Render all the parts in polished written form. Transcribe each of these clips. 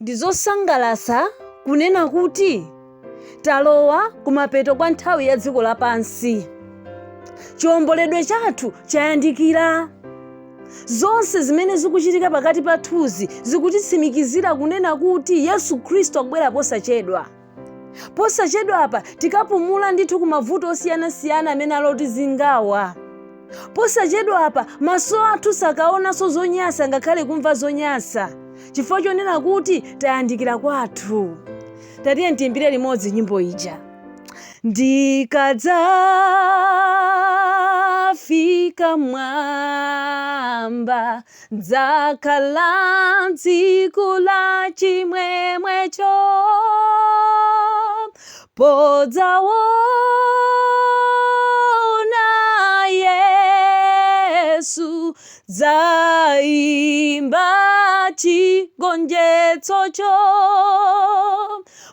Ndizosangalatsa kunena kuti talowa kumapeto kwa nthawi ya dziko lapansi. Chiwomboledwe chathu chayandikira. Zonse zimene zikuchitika pakati pathuzi zikutitsimikizira kunena kuti Yesu Khristu akubwera posachedwa. Posachedwa apa tikapumula ndithu kumavuto osiyanasiyana amene alotizingawa. Posachedwa apa maso athu sakaonanso zonyasa ngakhale kumva zonyasa, chifukwa chonena kuti tayandikira kwathu. Tatiye tiyimbire limodzi nyimbo ija. Ndikadzafika mwamba dzakhala tsiku la chimwemwecho, podzaona Yesu dzayimba chigonjetsocho.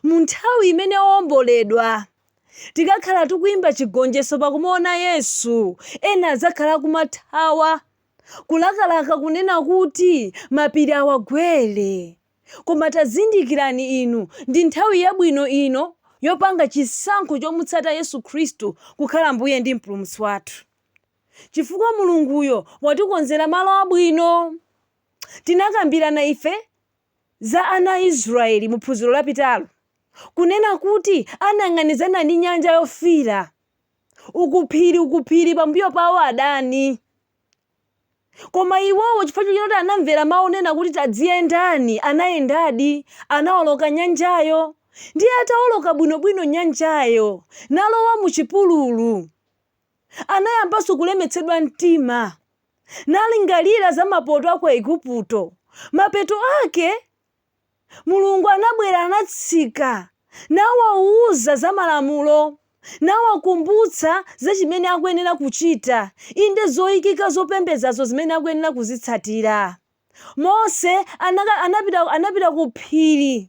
Mu nthawi imene owomboledwa tikakhala tikuyimba chigonjetso pakumuona Yesu, ena adzakhala kumathawa kulakalaka kunena kuti mapiri awagwere. Koma tazindikirani inu, ndi nthawi yabwino ino yopanga chisankho chomutsata Yesu Khristu kukhala Mbuye ndi Mpulumutsi wathu, chifukwa Mulunguyo watikonzera malo abwino. Tinakambirana ife za ana Israeli mu phunziro lapitalo, kunena kuti anayang'anizana ndi nyanja yofiira, ukuphiri pambuyo pawo adani. Koma iwowo chifukwa choti anamvera mawu onena kuti tadziyendani, anayendadi, anawoloka nyanjayo. Ndiye atawoloka bwinobwino nyanjayo nalowa mu chipululu, anayambanso kulemetsedwa mtima, nalingalira za mapoto a ku Igupto. Mapeto ake Mulungu anabwera, anatsika nawawuza za malamulo, nawakumbutsa za chimene akuyenera kuchita, inde zoyikika zopembezazo zimene akuyenera kuzitsatira. Mose anapita ku phiri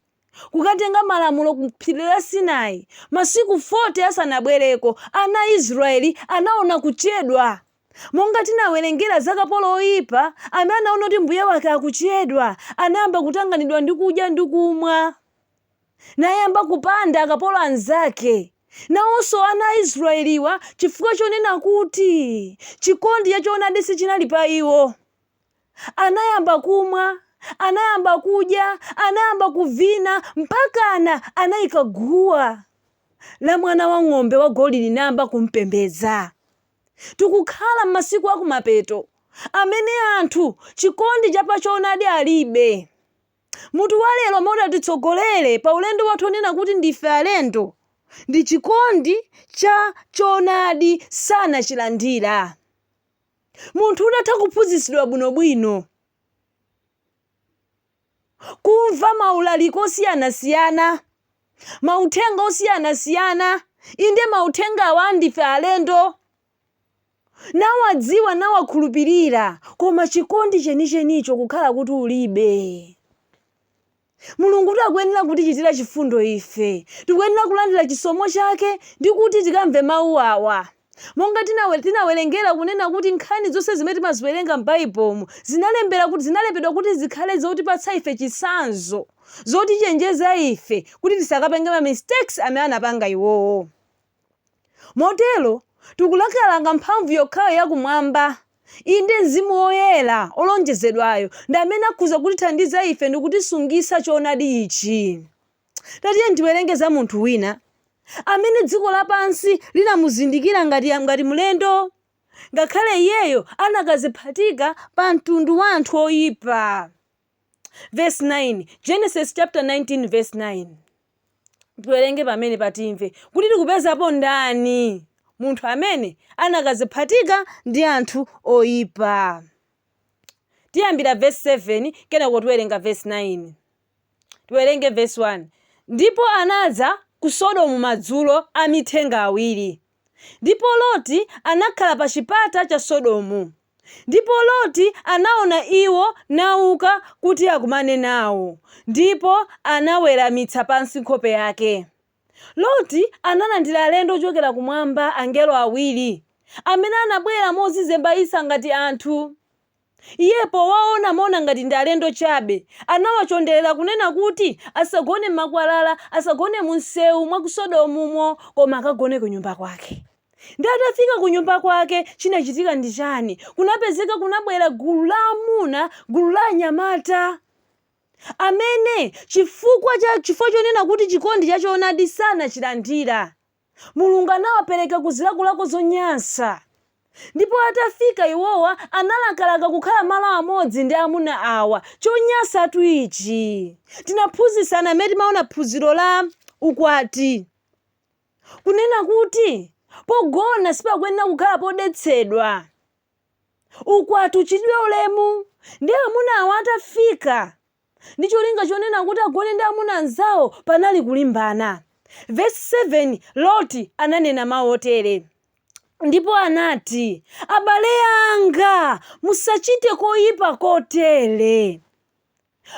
kukatenga malamulo ku phiri la Sinai. Masiku 40 asanabwereko, ana Israeli anaona kuchedwa. Monga tinawerengera za kapolo oyipa amene anaona kuti mbuye wake akuchedwa, anayamba kutanganidwa ndi kudya ndi kumwa, nayamba kupanda akapolo anzake. Nawonso ana Israeliwa chifukwa chonena kuti chikondi chachoonadi sichinali pa iwo, anayamba kumwa, anayamba kudya, anayamba kuvina, mpakana anayika guwa la mwana wa ng'ombe wa golide linayamba kumpembedza. Tikukhala m'masiku akumapeto amene anthu chikondi chapachoonadi alibe. Mutu walero amene atitsogolere pa ulendo wathu onena kuti ndife alendo, ndi chikondi cha choonadi sanachilandira. Munthu udatha kuphunzitsidwa bwinobwino, kumva maulaliko osiyanasiyana, mauthenga osiyanasiyana, inde mauthenga awa ndife alendo, nawadziwa nawakhulupirira, koma chikondi chenichenicho kukhala kuti ulibe. Mulungu akuyenera kutichitira chifundo ife, tikuyenera kulandira chisomo chake ndi kuti tikamve mawu awa. Monga tinawerengera kunena kuti nkhani zonse zimene timaziwerenga m'Baibulo zinalembedwa kuti zikhale zotipatsa ife chitsanzo, zotichenjeza ife kuti tisakapenge ma mistakes amene anapanga iwowo. Motero tikulakalaka mphamvu yokhayo yakumwamba, inde Mzimu Woyera olonjezedwayo ndi amene akhoza kutithandiza ife ndi kutisungitsa choonadi ichi. Tatiye ndiwerenge za munthu wina amene dziko lapansi linamuzindikira ngati mlendo, ngakhale iyeyo anakaziphatika pa mtundu wa anthu oyipa. Verse 9, Genesis chapter 19 verse 9. Tiwerenge pamene patimve kuti tikupezapo ndani munthu amene anakaziphatika ndi anthu oyipa. Tiyambira verse 7 kenako tiwerenga verse 9. Tiwerenge verse 1. Ndipo anadza ku Sodomu madzulo a mithenga awiri, ndipo Loti anakhala pa chipata cha Sodomu. Ndipo Loti anaona iwo nauka kuti akumane nawo, ndipo anaweramitsa pansi nkhope yake. Loti analandira alendo ochokera kumwamba, angelo awiri amene anabwera mozizembayitsa ngati anthu. Iyepo waona mona ngati ndi alendo chabe, anawachonderera kunena kuti asagone makwalala, asagone munsewu mwa ku Sodomumo, koma akagone ku nyumba kwake. Ndi atafika ku nyumba kwake, chinachitika ndi chani? Kunapezeka kunabwera gulu la amuna, gulu la anyamata amene chifukwa chonena kuti chikondi chachoonadi sanachilandira. Mulungu anawapereka kuzilakolako zonyansa. Ndipo atafika iwowa analakalaka kukhala malo amodzi ndi amuna awa. Chonyansatu ichi tinaphunzitsana amene timaona phunziro la ukwati, kunena kuti pogona sipakuyenera kukhala podetsedwa. Ukwati uchitidwe ulemu. Ndi amuna awa atafika ndi cholinga chonena kuti agone ndi amuna anzawo, panali kulimbana. Verse 7, Loti ananena mawu otere, ndipo anati, abale anga musachite koyipa kotere.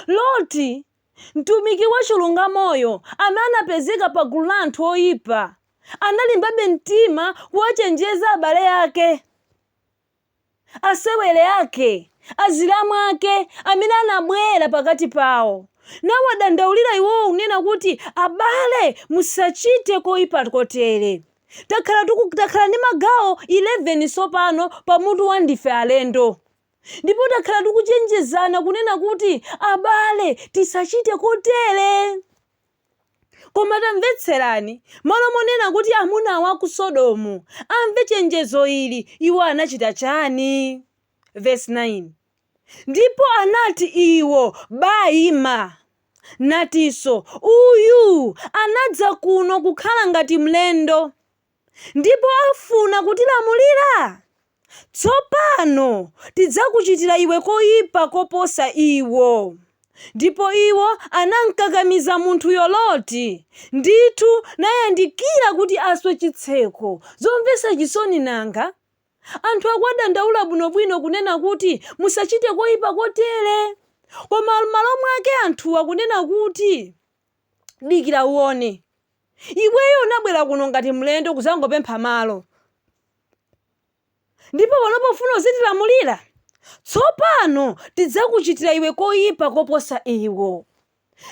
Loti, mtumiki wa chilungamoyo amene anapezeka pa gulu la anthu oyipa, analimbabe mtima kuwachenjeza abale ake, asewere ake, azilamu ake amene anabwera pakati pawo. Nawadandaulira iwowo kunena kuti abale musachite koyipa kotere. Takhala ndi magawo 11 sopano pamutu wa ndife alendo. Ndipo takhala tikuchenjezana kunena kuti abale tisachite kotere. Koma tamvetserani, malo monena kuti amuna wa ku Sodomu amve chenjezo ili, iwo anachita chani? Verse 9, ndipo anati iwo, bayima. Natinso, uyu anadza kuno kukhala ngati mlendo, ndipo afuna kutilamulira. Tsopano tidzakuchitira iwe koyipa koposa iwo. Ndipo iwo anankakamiza munthuyo Loti, ndithu nayandikira kuti aswe chitseko. Zomvetsa chisoni nanga. Anthu akwadandaula bwinobwino kunena kuti musachite koyipa kotere, koma m'malo mwake anthu akunena kuti dikira uone, iweyo unabwera kuno ngati mlendo kuzangopempha malo, ndipo wanapofuna uzitilamulira. Tsopano tidzakuchitira iwe koyipa koposa iwo.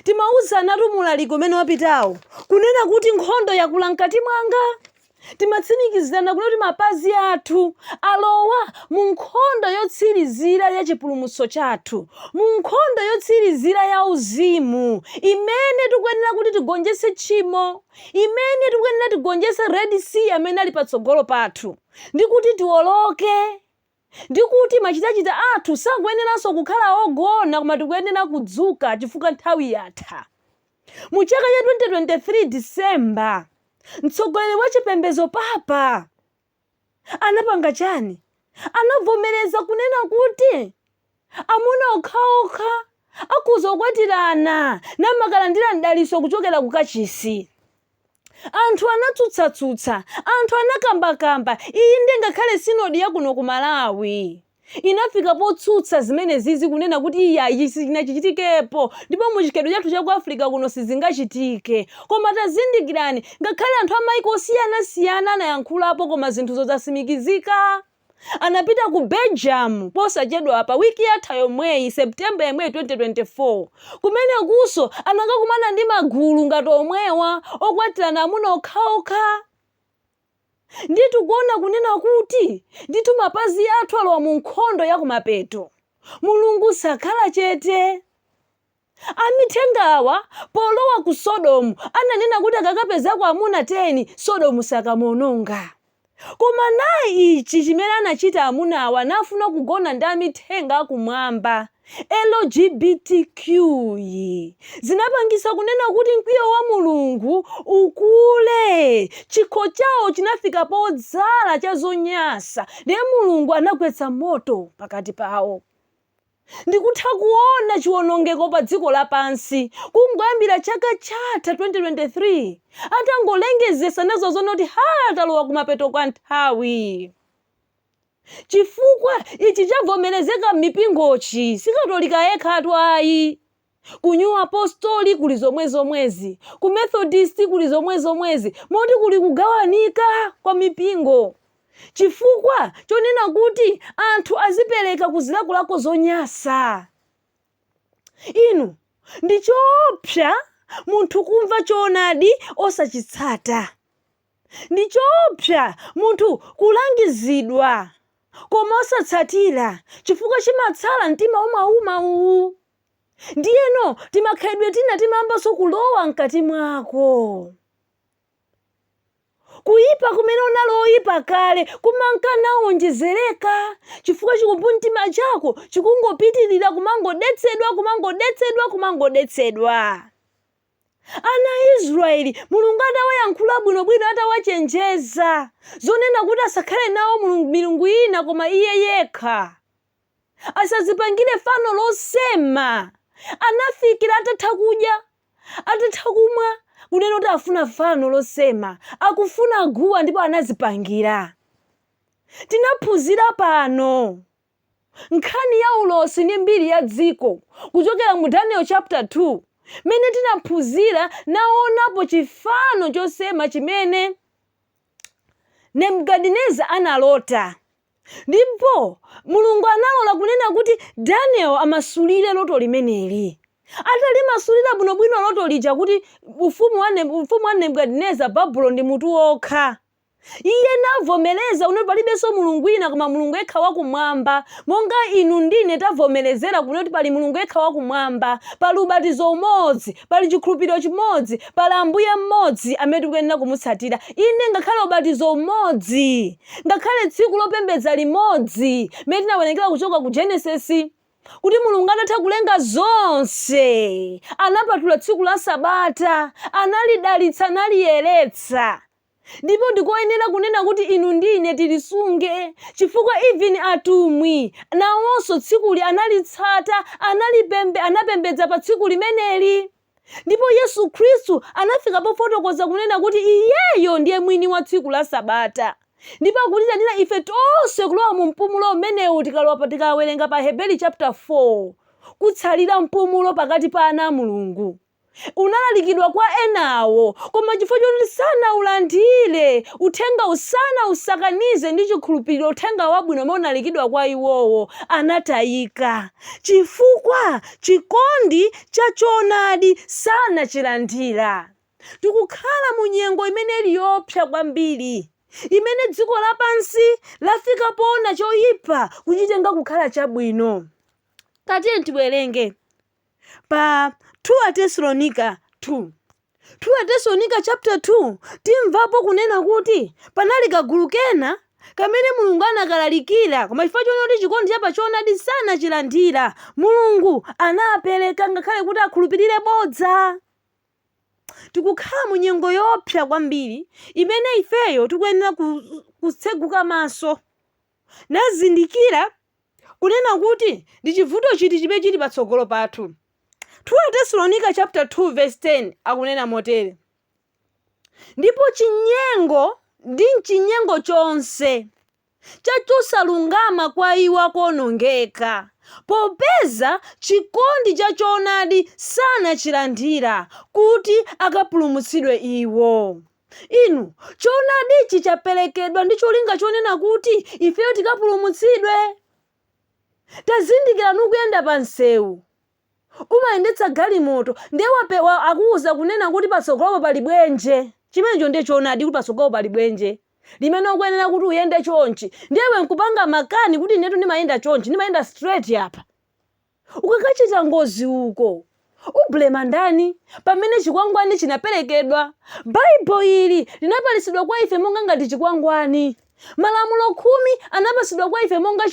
Timauzanatu mulaliko umene wapitawo kunena kuti nkhondo yakula mkati mwanga. Timatsimikizirana kuti mapazi athu alowa mu nkhondo yotsirizira ya chipulumutso chathu, mu nkhondo yotsirizira ya uzimu, imene tikuyenera kuti tigonjetse tchimo, imene tikuyenera tigonjetse Red Sea amene ali patsogolo pathu, ndi kuti tiwoloke, ndi kuti machitachita athu sakuyeneranso kukhala ogona, koma tikuyenera kudzuka chifukwa nthawi yatha. Mu chaka cha 2023 Disemba, mtsogoleri wa chipembedzo Papa anapanga chani? Anavomereza kunena kuti amuna okhaokha akhoza kukwatirana namakalandira mdalitso kuchokera ku kachisi. Anthu anatsutsatsutsa, anthu anakambakamba. Iyi ndi ngakhale sinodi ya kuno ku Malawi inafika potsutsa zimene zizi kunena kuti iyayi sichinachichitikepo, ndipo muchikedo chathu cha ku Africa kuno sizingachitike. Koma tazindikirani, ngakhale anthu amaiko osiyanasiyana anayankhulapo, koma zinthuzo zasimikizika. Anapita ku Belgium posachedwa apa wiki yatha yomweyi, September yomweyi 2024, kumene kuso anakakumana ndi magulu ngati omwewa okwatirana amuna okhaokha. Nditu kuona kunena kuti nditu mapazi athu alowa mu nkhondo ya kumapeto. Mulungu sakhala chete. Amithengawa polowa ku Sodomu ananena kuti akakapezako amuna 10 Sodomu sakamononga. Koma nayi ichi chimene anachita amuna awa, anafuna kugona ndi amithenga akumwamba, LGBTQ. Zinapangisa kunena kuti mkwiyo wa Mulungu ukule. Chikho chawo chinafika podzala cha zonyansa, ndiye Mulungu anagwetsa moto pakati pawo. Ndikutha kuona chiwonongeko pa dziko lapansi kungoyambira chaka chatha 2023, atangolengezesa nazo zonoti talowa kumapeto kwa nthawi. Chifukwa ichi chavomerezeka m'mipingochi, sikatolika yekhatu ayi. Ku New Apostoli kuli zomwezomwezi, ku Methodist kuli zomwezomwezi, moti kuli kugawanika kwa mipingo. chifukwa chonena kuti anthu azipereka kuzilakolako zonyasa. Inu ndi choopsa munthu kumva choonadi osachitsata. Ndi choopsa munthu kulangizidwa koma osatsatira chifukwa chimatsala mtima umauma. Ndiyeno timakhalidwe tina timayambanso kulowa mkati mwako. Kuyipa kumene unali oyipa kale kumankanawonjezereka chifukwa chikumbumtima chako chikungopitirira kumangodetsedwa. Ana Israeli Mulungu atawayankhula bwinobwino atawachenjeza zonena kuti asakhale nawo milungu ina koma iye yekha. Asazipangire fano losema. Anafikira atatha kudya atatha kumwa kunena kuti afuna fano losema, akufuna guwa ndipo anazipangira. Tinaphunzira pano nkhani ya ulosi ndi mbiri ya dziko kuchokera mu Daniel chapter 2 mene tinaphunzira naonapo chifano chosema chimene Nebukadineza analota. Ndipo Mulungu analola kunena kuti Daniel amasulire loto limeneli. Atalimasulira bwinobwino loto lija kuti ufumu wa Nebukadineza Babulo ndi mutu wokha. Iye navomereza kuti palibenso mulungu ina koma Mulungu yekha wakumwamba, monga inu ndine tavomerezera kuti pali Mulungu yekha wakumwamba, pali ubatizo umodzi, pali chikhulupiriro chimodzi, pali Ambuye mmodzi amene tikuyenera kumutsatira. Ine ngakhale ubatizo umodzi, ngakhale tsiku lopembedza limodzi mene tinawerengera kuchoka ku Genesis kuti Mulungu atatha kulenga zonse anapatula tsiku la Sabata, analidalitsa naliyeretsa. Ndipo ndikoyenera kunena kuti inu ndine tilisunge chifukwa even atumwi nawonso tsikuli analitsata, anapembedza pa tsiku limeneli. Ndipo Yesu Khristu anafika pofotokoza kunena kuti iyeyo ndiye mwini wa tsiku la Sabata. Ndipo akutitanira ife tonse kulowa mu mpumulo umenewu tikawerenga pa Hebrew chapter 4 kutsalira mpumulo pakati pa ana a Mulungu. Unalalikidwa kwa enawo koma chifukwa choti sanaulandire uthenga usakanize ndi chikhulupiriro uthenga wabwino umene unalalikidwa kwa iwowo, anatayika chifukwa chikondi cha choonadi sanachilandira. Tikukhala mu nyengo imene iliyopsa kwambiri, imene dziko lapansi lafika poona choyipa kuchitenga kukhala chabwino. Tatiye tiwerenge pa 2 Tesalonika 2 chapter 2 timvapo kunena kuti panali kagulu kena kamene Mulungu anakalalikira koma chifukwa choti chikondi chapa choonadi sanachilandira, Mulungu anapereka ngakhale kuti akhulupirire bodza. Tikukhala mu nyengo yopsa kwambiri imene ifeyo tikuyenera kutseguka maso nazindikira kunena kuti ndi chivuto chiti chimene chili patsogolo pathu. 2 Tesalonika chapter 2 verse 10 akunena motere: ndipo chinyengo ndi mchinyengo chonse chachosalungama kwa iwo akuonongeka, popeza chikondi cha choonadi sanachilandira kuti akapulumutsidwe iwo. Inu choonadi chichaperekedwa ndi cholinga chonena kuti ifeyo tikapulumutsidwe. Tazindikira nukuyenda pa msewu, umayendetsa galimoto ndiye akuwuza kunena kuti patsogolo pali bwenje. Chimenecho ndiye choonadi kuti patsogolo pali bwenje limene ukuyenera kuti uyende chonchi. Ndiyewe nkupanga makani kuti inetu ndimayenda chonchi, ndimayenda straight apa. Ukakachita ngozi uko ublema ndani pamene chikwangwani chinaperekedwa? Baibulo ili linapalisidwa kwa ife monga ngati chikwangwani. Malamulo 10 anapasidwa kwa ife monga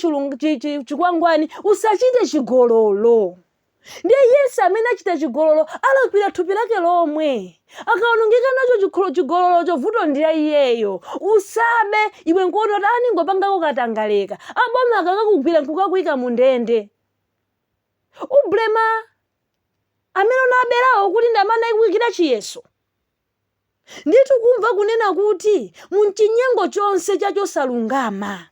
chikwangwani: usachite chigololo. Ndiye Yesu amene achita chigololo alakwira thupi lake lomwe, akaonongeka nacho chigololocho vuto ndiye iyeyo. Usabe iwe nkono tani ngopangako katangaleka aboma akakakugwira nkukakuyika mu ndende. Ublema amene unaberawo kuti ndamana ikuyikira chiyeso. Nditu kumva kunena kuti munchinyengo chonse chachosalungama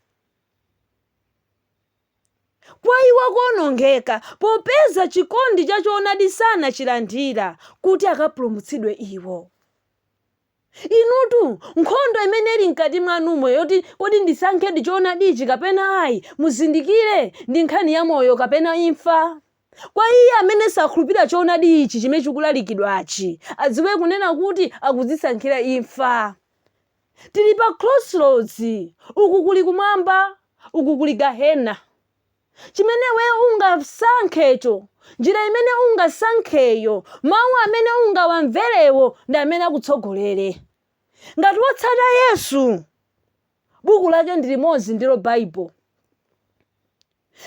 kwa iwo akuonongeka, popeza chikondi cha choonadi sanachilandira kuti akapulumutsidwe iwo. Inutu nkhondo imene ili mkati mwanumo yoti kodi ndisankhe choonadi ichi kapena ayi, muzindikire ndi nkhani ya moyo kapena imfa. Kwa iye amene sakhulupirira choonadi ichi chimene chikulalikidwachi, adziwe kunena kuti akudzisankhira imfa. Tili pa crossroads, uku kuli kumwamba, uku kuli gahena. Chimene wewe ungasankhecho, njira imene ungasankheyo, mawu amene ungawamverewo ndi amene akutsogolere. Ngati wotsata Yesu, buku lake ndi limodzi ndilo Bible.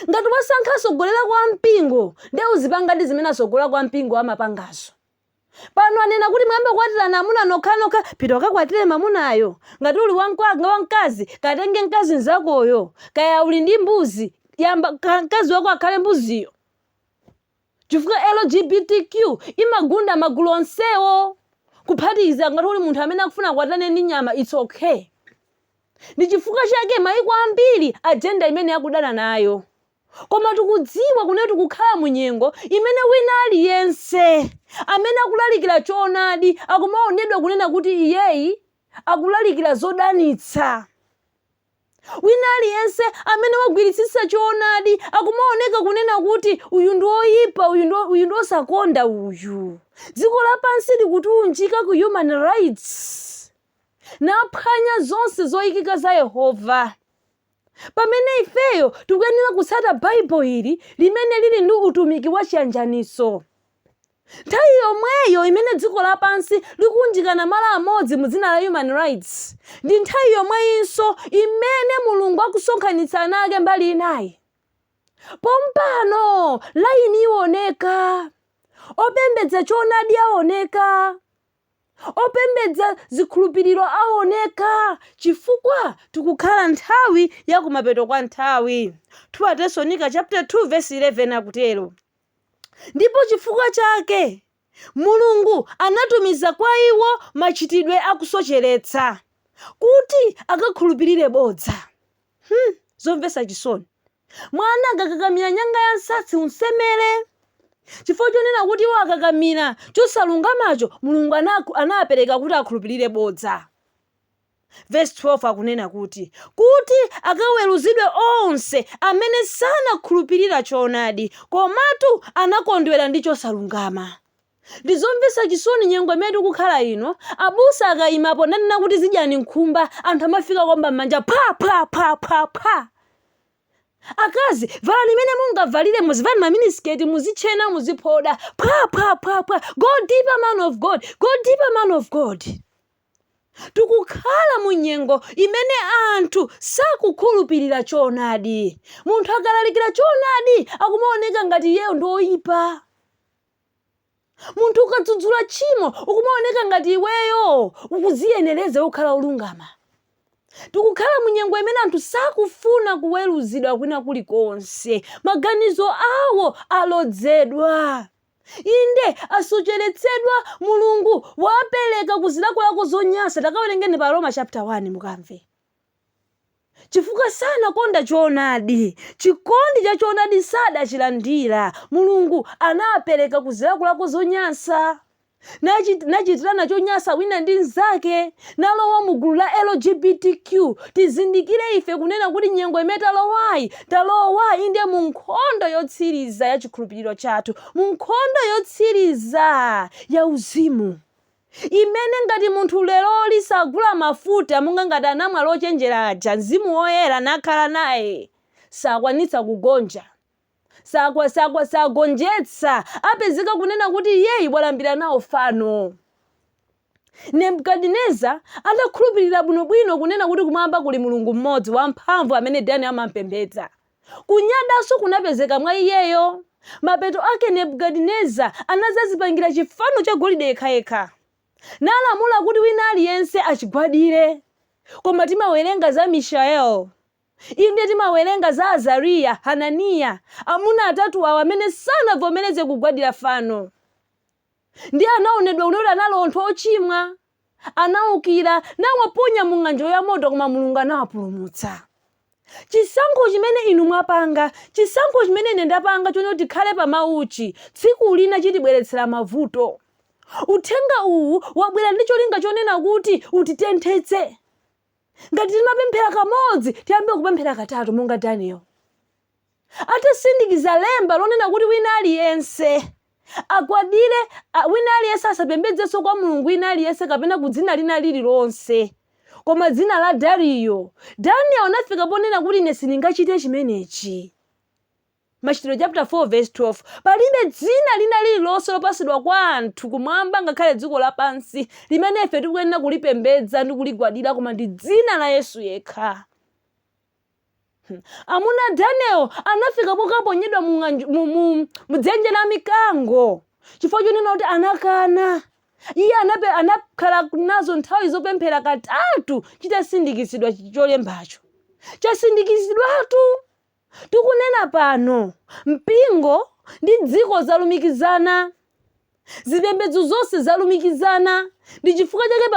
Ngati wasankha asogolera kwa mpingo, ndiye uzipanga ndi zimene asogolera kwa mpingo amapangazo. Pano anena kuti mwambe kukwatira amuna nokha, pita ukakwatire mamunayo. Ngati uli wamkazi, katenge mkazi nzakoyo. Kaya uli ndi mbuzi, yamba mkazi wako akhale mbuziyo. Chifukwa LGBTQ imagunda magulu onsewo. Kuphatikiza ngati uli munthu amene akufuna kukwatana ndi nyama, it's okay. Ndi chifukwa chake mayiko ambiri agenda imene yakudana nayo. Koma tikudziwa kunena tikukhala mu nyengo imene wina aliyense amene akulalikira choonadi akumaonedwa kunena kuti iyeyi akulalikira zodanitsa. Wina aliyense amene wagwiritsitsa choonadi akumaoneka kunena kuti uyu ndi oyipa, uyu ndi osakonda uyu. Dziko lapansi likutunjika ku human rights, naphwanya zonse zoyikika za Yehova. Pamene ifeyo tikuyenera kutsata Bible ili limene lili ndi utumiki wa chiyanjaniso. Nthawi yomweyo imene dziko lapansi likunjikana malo amodzi mu dzina la human rights, ndi nthawi yomweyinso imene Mulungu akusonkhanitsa nake mbali inayi. Pompano laini iwoneka, opembedza choonadi aoneka, opembedza zikhulupiriro aoneka, chifukwa tikukhala nthawi ya kumapeto kwa nthawi. 2 Tesalonica chapter 2 verse 11 akutero. Ndipo chifukwa chake Mulungu anatumiza kwa iwo machitidwe akusocheretsa kuti akakhulupirire bodza. Zomvetsa chisoni. Mwana akakakamira nyanga ya nsatsi unsemere. Chifukwa chonena kuti iwo akakamira chosalungamacho, Mulungu anapereka kuti akhulupirire bodza. Verse 12 akunena kuti akaweruzidwe onse amene sanakhulupirira choonadi, komatu anakondwera ndi chosalungama. Ndizomvetsa chisoni nyengo imene tikukhala ino, abusa akayimapo nanena kuti zidyani nkhumba, anthu amafika kwamba manja pa. Akazi, vala limene mungavalire, muzivani maminisketi, muzichena, muziphoda, pa. Go deeper, man of God. Go deeper, man of God. Tikukhala mu nyengo imene anthu sakukhulupirira choonadi. Munthu akalalikira choonadi akumaoneka ngati iyeyo ndi oyipa. Munthu ukadzudzula tchimo ukumaoneka ngati iweyo ukudziyenereza ukhala olungama. Tikukhala mu nyengo imene anthu sakufuna kuweruzidwa kwina kulikonse. Maganizo awo alodzedwa. Inde asocheretsedwa, Mulungu wapereka kuzilakolako zonyansa. Takawerengeni pa Roma chapter 1 mukamve. Chifukwa sanakonda choonadi, chikondi cha choonadi sadachilandira, Mulungu anapereka kuzilakolako zonyansa. Nachitirana chonyansa wina ndi nzake, nalowa mu gulu la LGBTQ. Tizindikire ife kunena kuti nyengo imene talowa inde mu nkhondo yotsiriza ya chikhulupiriro chathu, mu nkhondo yotsiriza ya uzimu, imene ngati munthu lero lisagula mafuta monga ngati anamwa lochenjera aja, Mzimu Woyera nakhala naye, sakwanitsa kugonja, sagonjetsa, apezeka kunena kuti iyeyi walambira nawo fano. Nebukadineza adakhulupirira bwinobwino kunena kuti kumwamba kuli Mulungu mmodzi wamphamvu amene Danieli amampembedza. Kunyadanso kunapezeka mwa iyeyo. Mapeto ake Nebukadineza anazazipangira chifano cha golide yekhayekha, nalamula kuti wina aliyense achigwadire. Koma timawerenga za Mishaeli, inde timawerenga za Azariya, Hananiya, amuna atatu awa amene sanavomereze kugwadira fano. Ndi anaonedwa kuti analontha ochimwa, anaukira nawaponya mu ng'anjo ya moto, koma Mulungu anawapulumutsa. Chisankho chimene inu mwapanga, chisankho chimene ine ndapanga chonena tikhale pa mauchi, tsiku lina chitibweretsera mavuto. Uthenga uwu wabwera ndi cholinga chonena kuti utitenthetse. Ngati timapemphera kamodzi tiyambe kupemphera katatu monga Daniel. Atasindikiza lemba lonena kuti wina aliyense agwadire, wina aliyense asapembedzenso kwa mulungu wina aliyense kapena kudzina lina lililonse koma dzina la Dariyo. Daniel anafika ponena kuti ine sindingachite chimenechi. Machitidwe chapter 4 verse 12. Palibe dzina lina lililonse lopasidwa kwa anthu kumwamba ngakhale dziko lapansi limene ife tikuyenera kulipembedza ndi kuligwadira koma ndi dzina la Yesu yekha. Amuna Daniel anafika pokaponyedwa mudzenje la mikango chifukwa chonena kuti anakana. Iye anakhala nazo nthawi zopemphera katatu chitasindikizidwa cholembacho. Chasindikizidwatu. Tikunena pano mpingo ndi dziko zalumikizana, zipembedzo zonse zalumikizana. Ndi chifukwa chake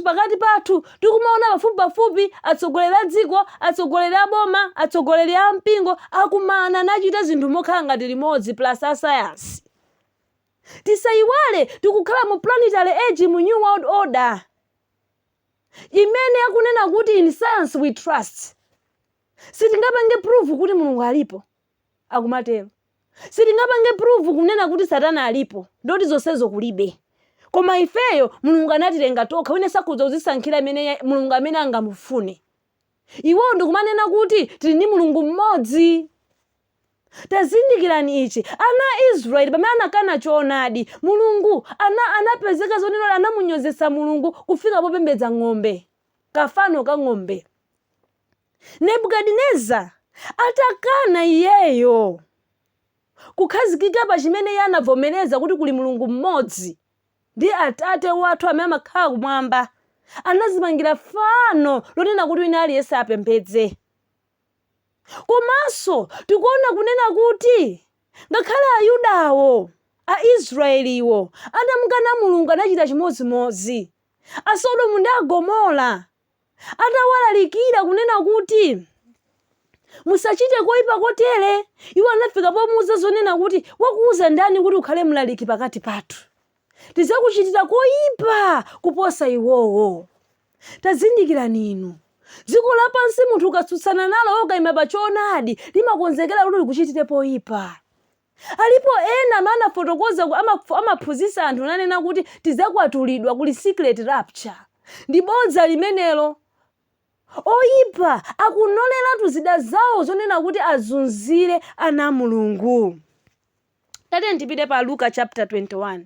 pakati pathu tikumaona pafupi atsogoleri a dziko, atsogoleri a boma, atsogoleri a mpingo akumana nachita zinthu mokhala ngati limodzi plus a science. Tisayiwale tikukhala mu planetary age, mu new world order imene akunena kuti in science we trust. Sitingapange proof kuti mulungu alipo akumatero. Sitingapange proof kunena kuti satana alipo ndoti zonsezo kulibe. Koma ifeyo mulungu anatilenga tokha, wina sakudza kuzisankhira mulungu amene angamufune. Iwo ndikumanena kuti tili ndi mulungu mmodzi. Tazindikirani ichi, ana Israeli pamene anakana choonadi, mulungu anapezeka zonena anamunyozesa mulungu kufika popembedza ng'ombe, kafano ka ng'ombe. Nebukadineza atakana iyeyo kukhazikika pa chimene iye anavomereza kuti kuli mulungu mmodzi ndi Atate wathu amene amakhala kumwamba, anazimangira fano lonena kuti wina aliyense apembedze. Komanso tikuona kunena kuti ngakhale Ayudawo, Aisraeliwo anamukana mulungu anachita chimodzimodzi. Asodomu ndi Agomora atawalalikira kunena kuti musachite koyipa kotere, iwo anafika pomuuza zonena kuti wakuuza ndani kuti ukhale mlaliki pakati pathu? Tizakuchitira koyipa kuposa iwowo. Tazindikirani inu, dziko lapansi munthu ukatsutsana nalo okayima pa choonadi limakonzekera kuti likuchitire poyipa. Alipo ena amene anafotokoza amaphunzitsa anthu nanena kuti tizakwatulidwa kuli secret rapture. Ndi bodza limenelo. Oyipa akunoleratu zida zawo zonena kuti azunzire ana mulungu. Tate ndipite pa Luka chapter 21.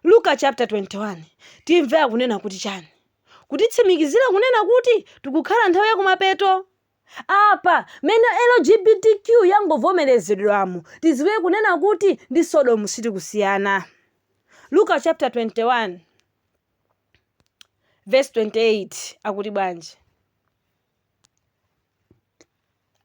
Luka chapter 21 timve akunena kuti chani, kutitsimikizira kunena kuti tikukhala nthawi ya kumapeto. Apa mene LGBTQ yangovomerezedwamo tiziwe kunena kuti ndi Sodomu sitikusiyana. Luka chapter 21 verse 28 akuti bwanji?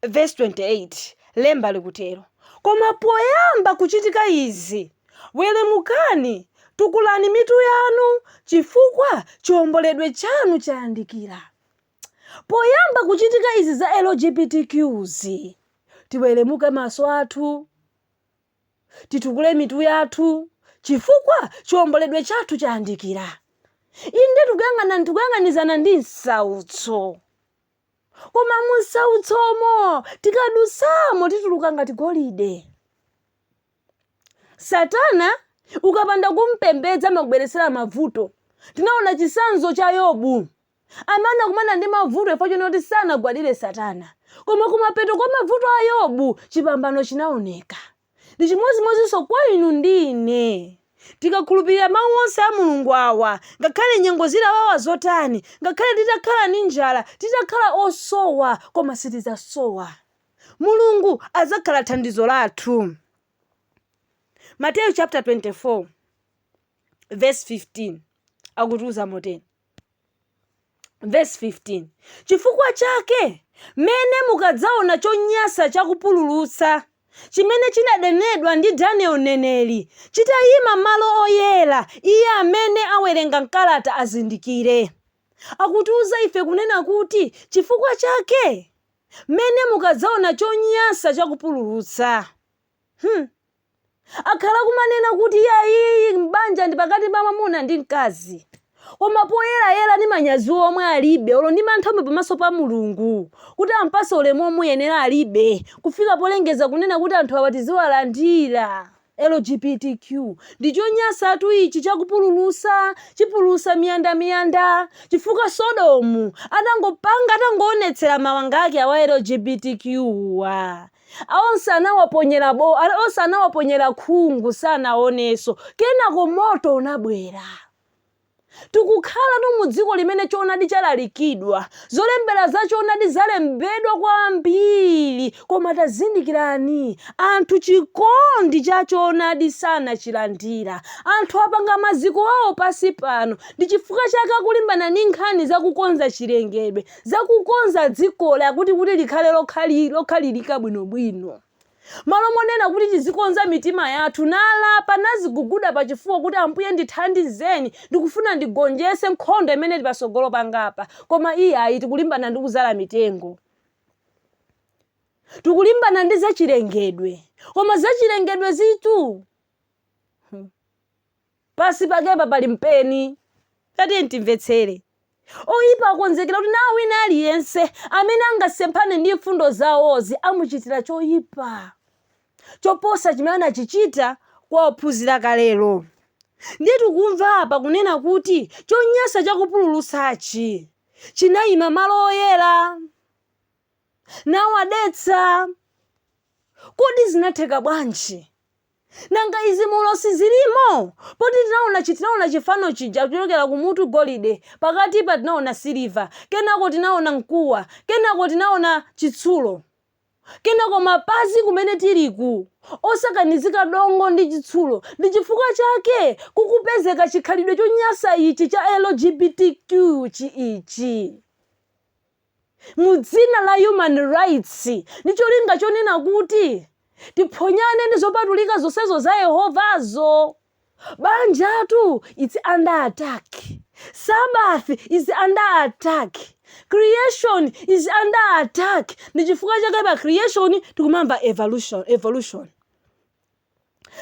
Verse 28 lemba likutero, koma poyamba kuchitika izi welemukani, tukulani mitu yanu chifukwa chiwomboledwe chanu chayandikira. Poyamba kuchitika izi za LGBTQs tiwelemuke maso athu, titukule mitu yathu chifukwa chiwomboledwe chathu chayandikira. Inde tikuyang'anizana ndi msautso, koma musautsomo tikadusamo tituluka ngati golide. Satana ukapanda kumpembedza amakubweresera mavuto. Tinaona chisanzo cha Yobu amene kumana ndi mavuto chifukwa choti sanagwadire Satana, koma kumapeto kwa mavuto a Yobu chipambano chinaoneka. Ndi chimodzimodzinso kwa inu ndi ine. Tikakhulupirira mawu onse a mulungu awa, ngakhale nyengo zilawawa zotani, ngakhale titakhala ndi njala, titakhala osowa, koma sitizasowa, mulungu azakhala thandizo lathu. Matthew chapter 24 verse 15 akutiuza moteni. Verse 15, chifukwa chake mene mukadzaona chonyasa chakupululutsa chimene chinadenedwa ndi Daniel mneneri chitayima malo oyera, iye amene awerenga mkalata azindikire. Akutiuza ife kunena kuti chifukwa chake mene mukadzaona chonyasa chakupululutsa. akhala kumanena kuti iyayi m'banja ndi pakati pa mwamuna ndi mkazi, koma poyerayera ndi manyazi omwe alibe olo ndi manthawi pamaso pa Mulungu kuti ampase ulemu omuyenera alibe, kufika polengeza kunena kuti anthu awa tiziwalandira. LGBTQ ndi chonyasatu ichi chakupululusa, chipululusa miyandamiyanda, chifukwa Sodomu atangoonetsera mawanga ake awa LGBTQ wa onse anawaponyera khungu sanaonenso, kenako moto unabwera. Tikukhala mu dziko limene choonadi chalalikidwa, zolembera za choonadi zalembedwa kwambiri, koma tazindikirani anthu chikondi cha choonadi sanachilandira. Anthu apanga maziko awo pasi pano ndi chifukwa chake akulimbana ndi nkhani zakukonza chilengedwe, zakukonza dziko lakuti likhale lokhalirika bwinobwino. Malo monena kuti tizikonza mitima yathu nalapa naziguguda pachifuwa kuti Ambuye ndithandizeni, ndikufuna ndigonjese nkhondo imene ili pasogolo pangapa, koma iyayi tikulimbana ndi kuzala mitengo. Tikulimbana ndi zachilengedwe, koma zachilengedwe zitu pasi pakepa pali mpeni. Kati timvetsere. Oyipa akonzekera kuti nawo wina aliyense amene angasemphane ndi mfundo zawozi amuchitira choyipa choposa chimene anachichita kwa ophunzira kalelo. Ndiye tikumva apa kunena kuti chonyasa chakupululusachi chinayima malo oyera nawadetsa. Kodi zinatheka bwanji? Nanga izi mulosi zilimo? Poti tinaona chifano chija kuchokera kumutu golide, pakati pa tinaona siliva, kenako tinaona mkuwa, kenako tinaona chitsulo, kenako mapazi kumene tiliku osakanizika dongo ndi chitsulo. Ndi chifukwa chake kukupezeka chikhalidwe chonyasa ichi cha LGBTQ ichi mu dzina la human rights, ndi cholinga chonena kuti tiphonyane ndi zopatulika zonsezo za Yehovazo. Banjatu it's under attack. Sabbath is under attack. Creation is under attack. Ndi chifukwa chake pa creation tikumamba evolution.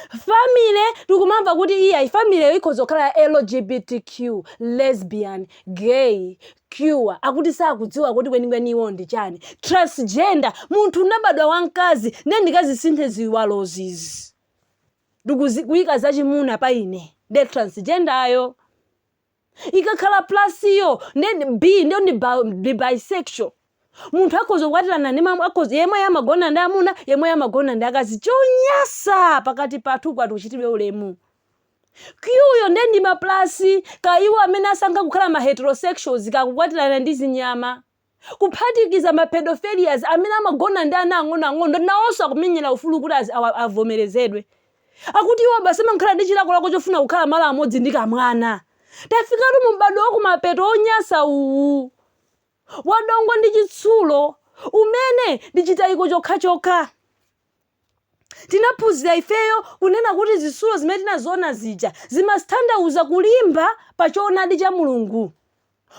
Family tikumamba kuti iya family ikhoza kukhala LGBTQ, lesbian, gay, queer, akuti sakudziwa kuti kwenikweni iwo ndi chani. Transgender, munthu unabadwa wamkazi nendikazi sinthe ziwalozizi, ndikuyika zachimuna pa ine de transgender ayo. Ikakhala plus iyo B ndio ndi bisexual, munthu akhoza kukwatirana ndi yemwe amagona ndi amuna, yemwe amagona ndi akazi. Chonyasa pakati pathu kuchitidwe ulemu. Kuyuyo ndi maplasi kaiwo amene asankha kukhala ma heterosexuals kakukwatirana ndi zinyama, kuphatikiza ma pedophilias amene amagona ndi ana ang'ono nawonso akumenyera ufulu kuti avomerezedwe. Akuti iwo basi amakhala ndi chilakolako chofuna kukhala malo amodzi ndi kamwana. Tafikatu mu m'bado wakumapeto onyasa uwu wadongo ndi chitsulo umene ndi chitayiko chokha. Tinaphunzira ifeyo kunena kuti zitsulo zimene tinaziona zija zimatanthauza kulimba pa choonadi cha Mulungu,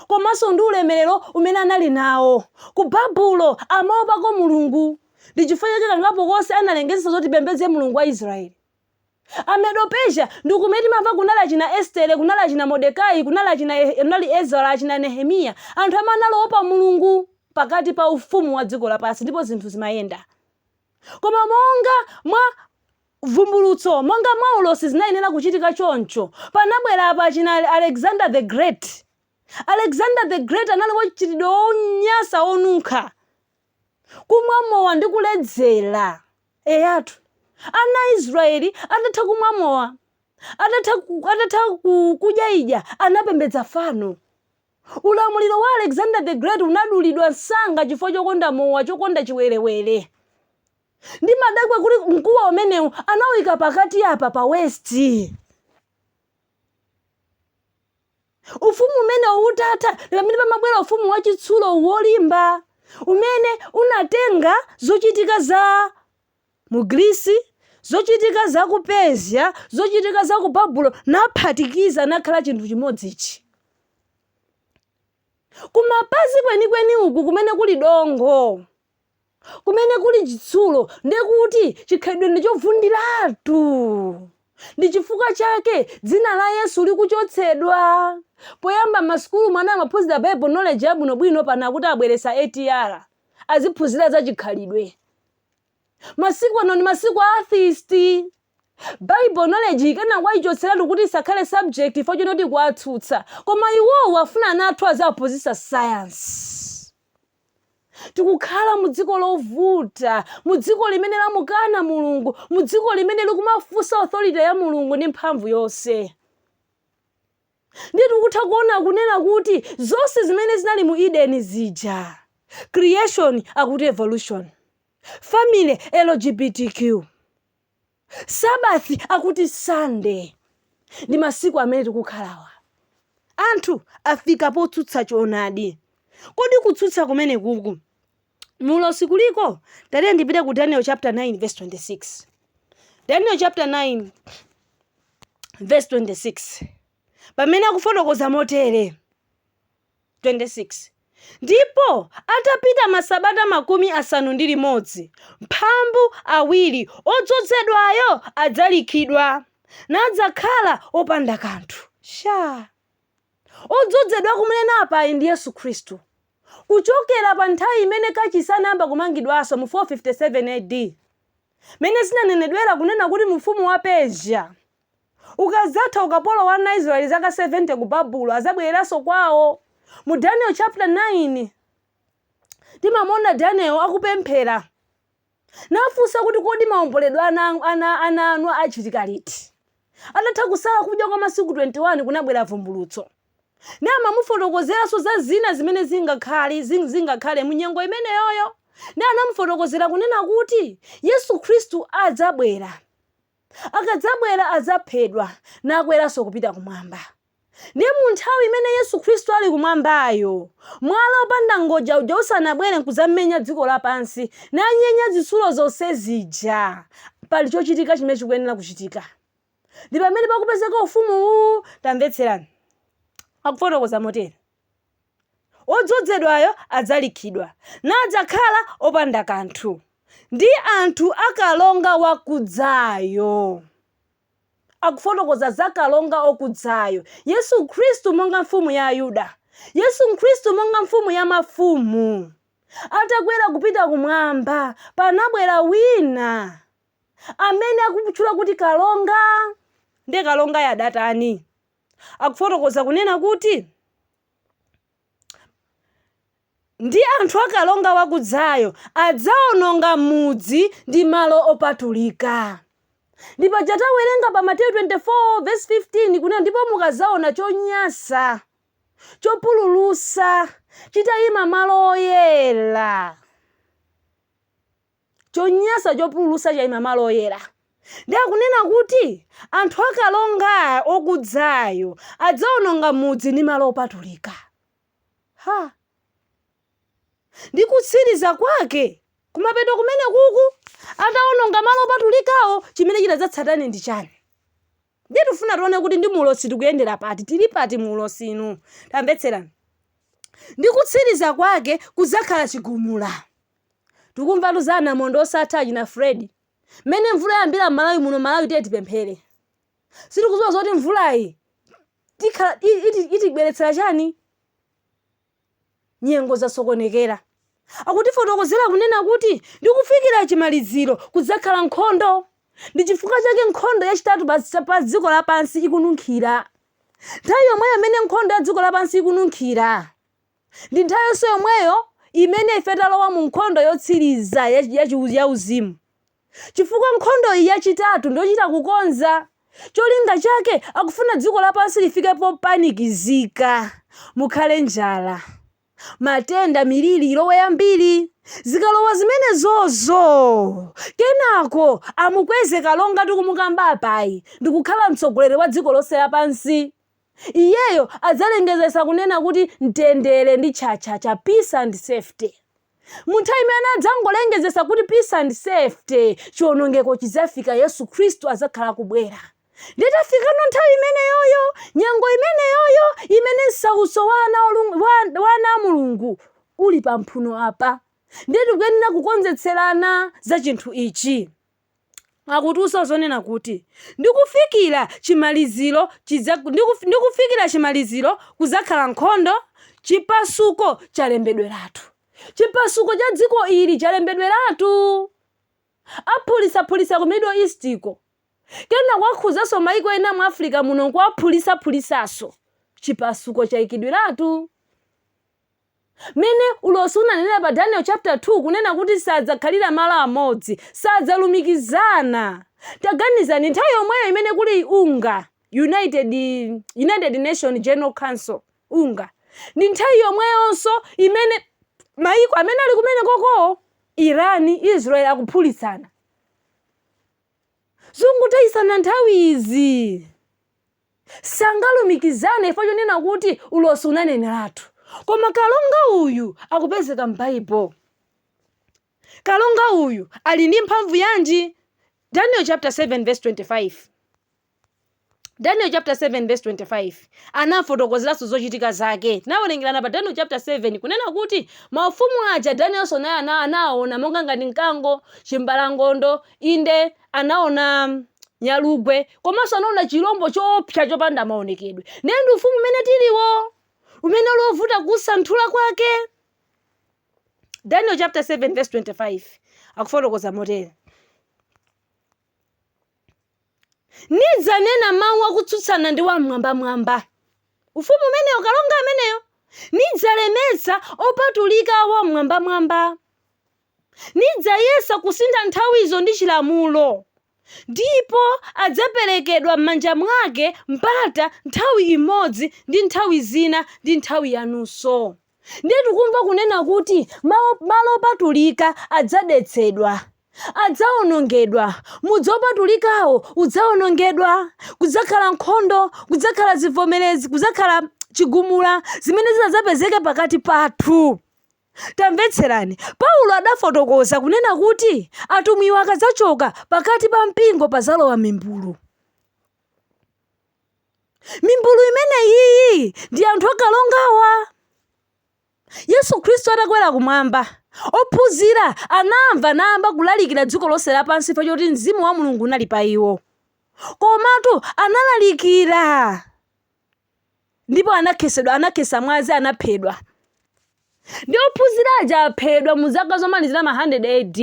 komanso ndi ulemerero umene anali nawo. Ku Babulo amaopako Mulungu, ndi chifukwa chake kangapo konse analengeza zoti tipembedze Mulungu wa Israeli. Amedo Persia ndi kumene timamva kunali achina Estere, kunali achina Mordekai, kunali Ezra, achina Nehemiya, anthu amene analopa Mulungu pakati pa ufumu wa dziko lapansi, ndipo zinthu zimayenda. Koma monga mwa vumbulutso, monga mwa ulosi zinayenera kuchitika choncho, panabwera apa achina Alexander the Great. Alexander the Great anali wochitidwe onyasa onunkha, kumwamowa ndi kuledzera. Eyatu ana Israeli atatha kumwamowa, atatha kudya idya, anapembedza fano. Ulamuliro wa Alexander the Great unadulidwa msanga chifukwa chokonda mowa, chokonda chiwerewere. Ndi madakwa kuti mkuwa umenewu anawika pakati apa pa West. Ufumu umenewu utatha, pamene pamabwera ufumu wa chitsulo wolimba, umene unatenga zochitika za mu Greece, zochitika za ku Persia, zochitika za ku Babulo, naphatikiza nakhala chinthu chimodzi ichi. Kumapazi kwenikweni uku kumene kuli dongo, kumene kuli chitsulo ndekuti chikhalidwe ndichovundiratu. Ndi chifukwa chake dzina la Yesu likuchotsedwa. Poyamba masukulu mwana amaphunzira Bible knowledge yabwinobwino pana kuti abweresa ATR aziphunzira za chikhalidwe. Masiku ano ndi masiku a atheist. Bible knowledge ikana kwayichotseratu kuti isakhale subject ifo chinoti kuwatsutsa, koma iwowo afuna anathu azaphunzitsa science. Tikukhala mu dziko lovuta, mu dziko limene lamukana Mulungu, mu dziko limene likumafunsa authority ya Mulungu ndi mphamvu yonse. Ndi tikutha kuona kunena kuti zonse zimene zinali mu Eden zija, creation akuti evolution, family LGBTQ, Sabbath akuti Sunday, ndi masiku amene tikukhalawa. Anthu afika potsutsa choonadi. Kodi kutsutsa kumene kuku mulosi kuliko? Tatiye ndipite ku Daniel chapter 9 verse 26. Daniel chapter 9 verse 26. Pamene akufotokoza motere 26. Ndipo atapita masabata 50, mphambu awiri odzozedwayo adzalikhidwa nadzakhala opanda kanthu. Odzozedwa kumene apa ndi Yesu Khristu. Kuchokera pa nthawi imene kachisi anayamba kumangidwaso mu 457 AD. Mene zinanenedwera kunena kuti mfumu wa Persia ukazatha ukapolo wa Israeli zaka 70 ku Babulo azabwereranso kwawo. Mu Daniel chapter 9 timamona Daniel akupemphera nafunsa kuti kodi maomboledwe ana anu achitika liti. Atatha kusala kudya kwa masiku 21 kunabwera vumbulutso. Nama mufotokozeranso za zina zimene zingakhale munyengo imene yoyo. Ndi anamufotokozera kunena kuti Yesu Khristu adzabwera. Akadzabwera adzaphedwa nakweranso kupita kumwamba. Ndi mu nthawi imene Yesu Khristu ali kumwambayo, mwala opanda ngoja uja usanabwere nkuzamenya dziko lapansi nanyenya zitsulo zonse zija, pali chochitika chimene chikuyenera kuchitika. Ndi pamene pakupezeka ufumu tamvetserani. Akufotokoza motere. Odzozedwayo adzalikhidwa nadzakhala opanda kanthu. Ndi anthu akalonga wakudzayo. Akufotokoza za kalonga okudzayo. Yesu Khristu monga mfumu ya Ayuda. Yesu Khristu monga mfumu ya mafumu. Atakwera kupita kumwamba, panabwera wina amene akutchula kuti kalonga. Ndi kalonga ya datani. Akufotokoza kunena kuti ndi anthu akalonga wakudzayo adzaononga mudzi ndi malo opatulika. Ndipo tawerenga pa Mateyu 24 verse 15 kunena ndipo mukazaona chonyasa chopululusa chitayima malo oyera. Chonyasa chopululusa chayima malo oyera. Ndi akunena kuti anthu akalonga okudzayo adzaononga mudzi ndi malo opatulika. Ndi kutsiriza kwake kumapeto kumene kuku ataononga malo opatulikawo, chimene chidzatsatane ndi chani? Ndi tifuna tione kuti ndi mulosi tikuyendera pati, tili pati mulosi inu. Tamvetserani. Ndi kutsiriza kwake kuzakhala chigumula. Tikumva tuzana mondo osatha na Fred. Mene mvula yambira Malawi muno Malawi tiye tipemphere. Sitikuziwa zoti mvulayi itibweretsera chani? Nyengo zasokonekera. Akutifotokozera kunena kuti ndikufikira chimaliziro kudzakhala nkhondo. Ndi chifukwa chake nkhondo yachitatu pa dziko lapansi ikununkhira. Nthawi yomweyo imene nkhondo ya dziko lapansi ikununkhira ndi nthawi yonse yomweyo imene ife talowa mu nkhondo yotsiriza ya uzimu. Chifukwa nkhondo iyi yachitatu ndochita kukonza. Cholinga chake akufuna dziko lapansi lifike popanikizika, mukhale njala, matenda, miliri ilowe yambiri. Zikalowa zimene zozo kenako amukweze kalonga tikumukamba apayi ndikukhala mtsogoleri wa dziko lonse lapansi. Iyeyo adzalengezesa kunena kuti mtendere ndi cha peace and safety. Munthawi imene adzangolengezesa kuti peace and safety, chiwonongeko chizafika, Yesu Khristu azakhala kubwera. Nditafika nthawi imene yoyo, nyengo imene yoyo, imene nsauso wana Mulungu uli pa mphuno apa. ndiye tikuyenera kukonzetserana za chinthu ichi. Akutusa zonena kuti ndikufikira chimaliziro kuzakhala nkhondo, chipasuko chalembedweratu. Chipasuko cha dziko ili chalembedweratu. Aphulisa ku Middle East ko, kena kwakhuzanso maiko ena mu Africa muno kwaphulisa-phulisaso. Chipasuko chayikidweratu. Mene ulosi unanena pa Daniel chapter 2 kunena kuti sadzakhalira malo amodzi, sadzalumikizana. Taganizani nthawi yomweyo imene kuli UNGA, United Nations General Council, UNGA. Ndi nthawi yomweyonso imene maiko amene ali kumene koko, Irani, Israel akuphulisana. Zungutayisana nthawi izi. Sangalumikizane ifo chonena kuti ulosi unaneneratu. Koma kalonga uyu akupezeka m'Bible. Kalonga uyu ali ndi mphamvu yanji? Daniel chapter 7 verse 25. Daniel chapter 7 verse 25. Anafotokozeraso zochitika zake. Nawerengirana pa Daniel chapter 7 kunena kuti maufumu aja Danielso naye anaona monga ngati mkango, chimbalangondo, inde anaona nyalugwe, komanso anaona chilombo choopsa chopanda maonekedwe. Ndi ufumu umene tiliwo, umene lovuta kusanthula kwake. Daniel chapter 7 verse 25 akufotokoza motere: nidzanena mawu akutsutsana ndi wamwambamwamba. Ufumu umeneyo, kalonga ameneyo, nidzalemetsa opatulika wamwambamwamba. Nidzayesa kusintha nthawizo ndi chilamulo, ndipo adzaperekedwa m'manja mwake mpata nthawi imodzi ndi nthawi zina ndi nthawi yanunso. Ndiye tikumva kunena kuti malo opatulika adzadetsedwa, adzawonongedwa. Mudzi opatulikawo udzawonongedwa, kudzakhala nkhondo, kudzakhala zivomerezi, kudzakhala chigumula zimene zidzapezeke pakati pathu. Tamvetserani, Paulo adafotokoza kunena kuti atumwi akadzachoka pakati pa mpingo pazalowa mimbulu. Mimbulu imene iyi ndi anthu akalongawa. Yesu Khristu atakwera kumwamba, ophunzira anamva kulalikira dziko lonse lapansi pachoti mzimu wa Mulungu unali pa iwo. Komatu analalikira, ndipo anakhesa mwazi, anaphedwa. Ndi ophunzira aja aphedwa mu zaka zomalizira 100 AD.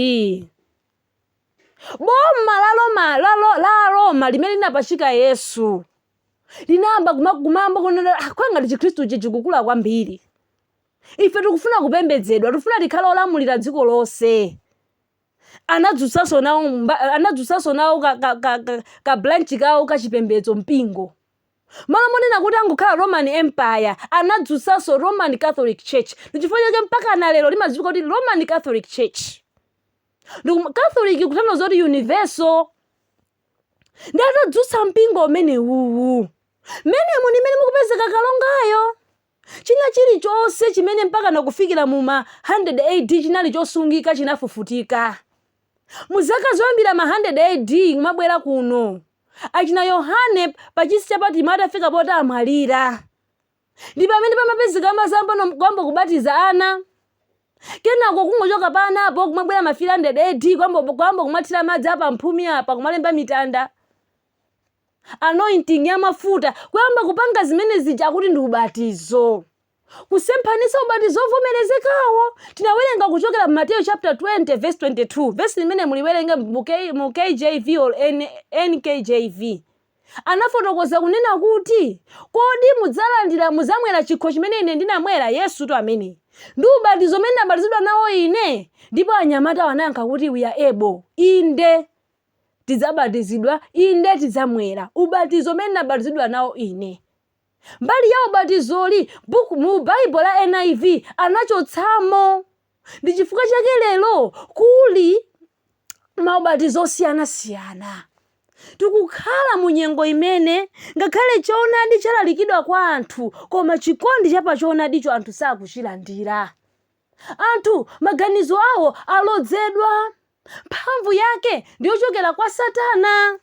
Boma la Roma limene linapachika Yesu linayamba kumamba kunena kwanga Chikhristu chikukula kwambiri. Ife tikufuna kupembedzedwa, tikufuna tikhale olamulira dziko lonse. Anadzutsanso nawo ka branch kawo kachipembedzo mpingo. Malo monena kuti angukhala Roman Empire, anadzutsanso Roman Catholic Church. Ndichifukwa chake mpaka na lero limadziwika kuti Roman Catholic Church. Catholic kutanthauza kuti universal. Ndi atadzutsa mpingo umene uwu. Menemu ni mene mukupezeka kalongayo. China chilichonse chimene mpaka nakufikira mu 100 AD chinali chosungika chinafufutika. Muzaka zoyambira 100 AD kumabwera kuno, achina Yohane pachisi chapati matafika poti amwalira. Ndi pamene pamapezeka mazambano kwamba kubatiza ana. Kenako kungochoka panapo kumabwera ma 300 AD kwamba kumathira madzi apa mphumi apa kumalemba mitanda. Anointing ya mafuta kwamba kupanga zimene zija kuti ndi ubatizo. Kusemphanisa ubatizo ovomerezekawo. Tinawerenga kuchokera Matthew chapter 20 verse 22. Verse limene muliwerenga mu KJV or NKJV. Anafotokoza kunena kuti kodi muzamwera chikho chimene ine ndinamwera Yesu to amene. Ndi ubatizo umene abatizidwa nawo ine. Ndipo anyamata wanayankha kuti we are able. Inde tidzabatizidwa, inde tidzamwera ubatizo umene nabatizidwa nawo ine. Mbali ya ubatizoli mu Bible la NIV anachotsamo. Ndi chifukwa chake lero kuli maubatizo osiyana-siyana. Tikukhala mu nyengo imene ngakhale choonadi chalalikidwa kwa anthu, koma chikondi chapa choonadicho anthu sakuchilandira. Anthu maganizo awo alodzedwa. Mphamvu yake ndiyochokera kwa Satana.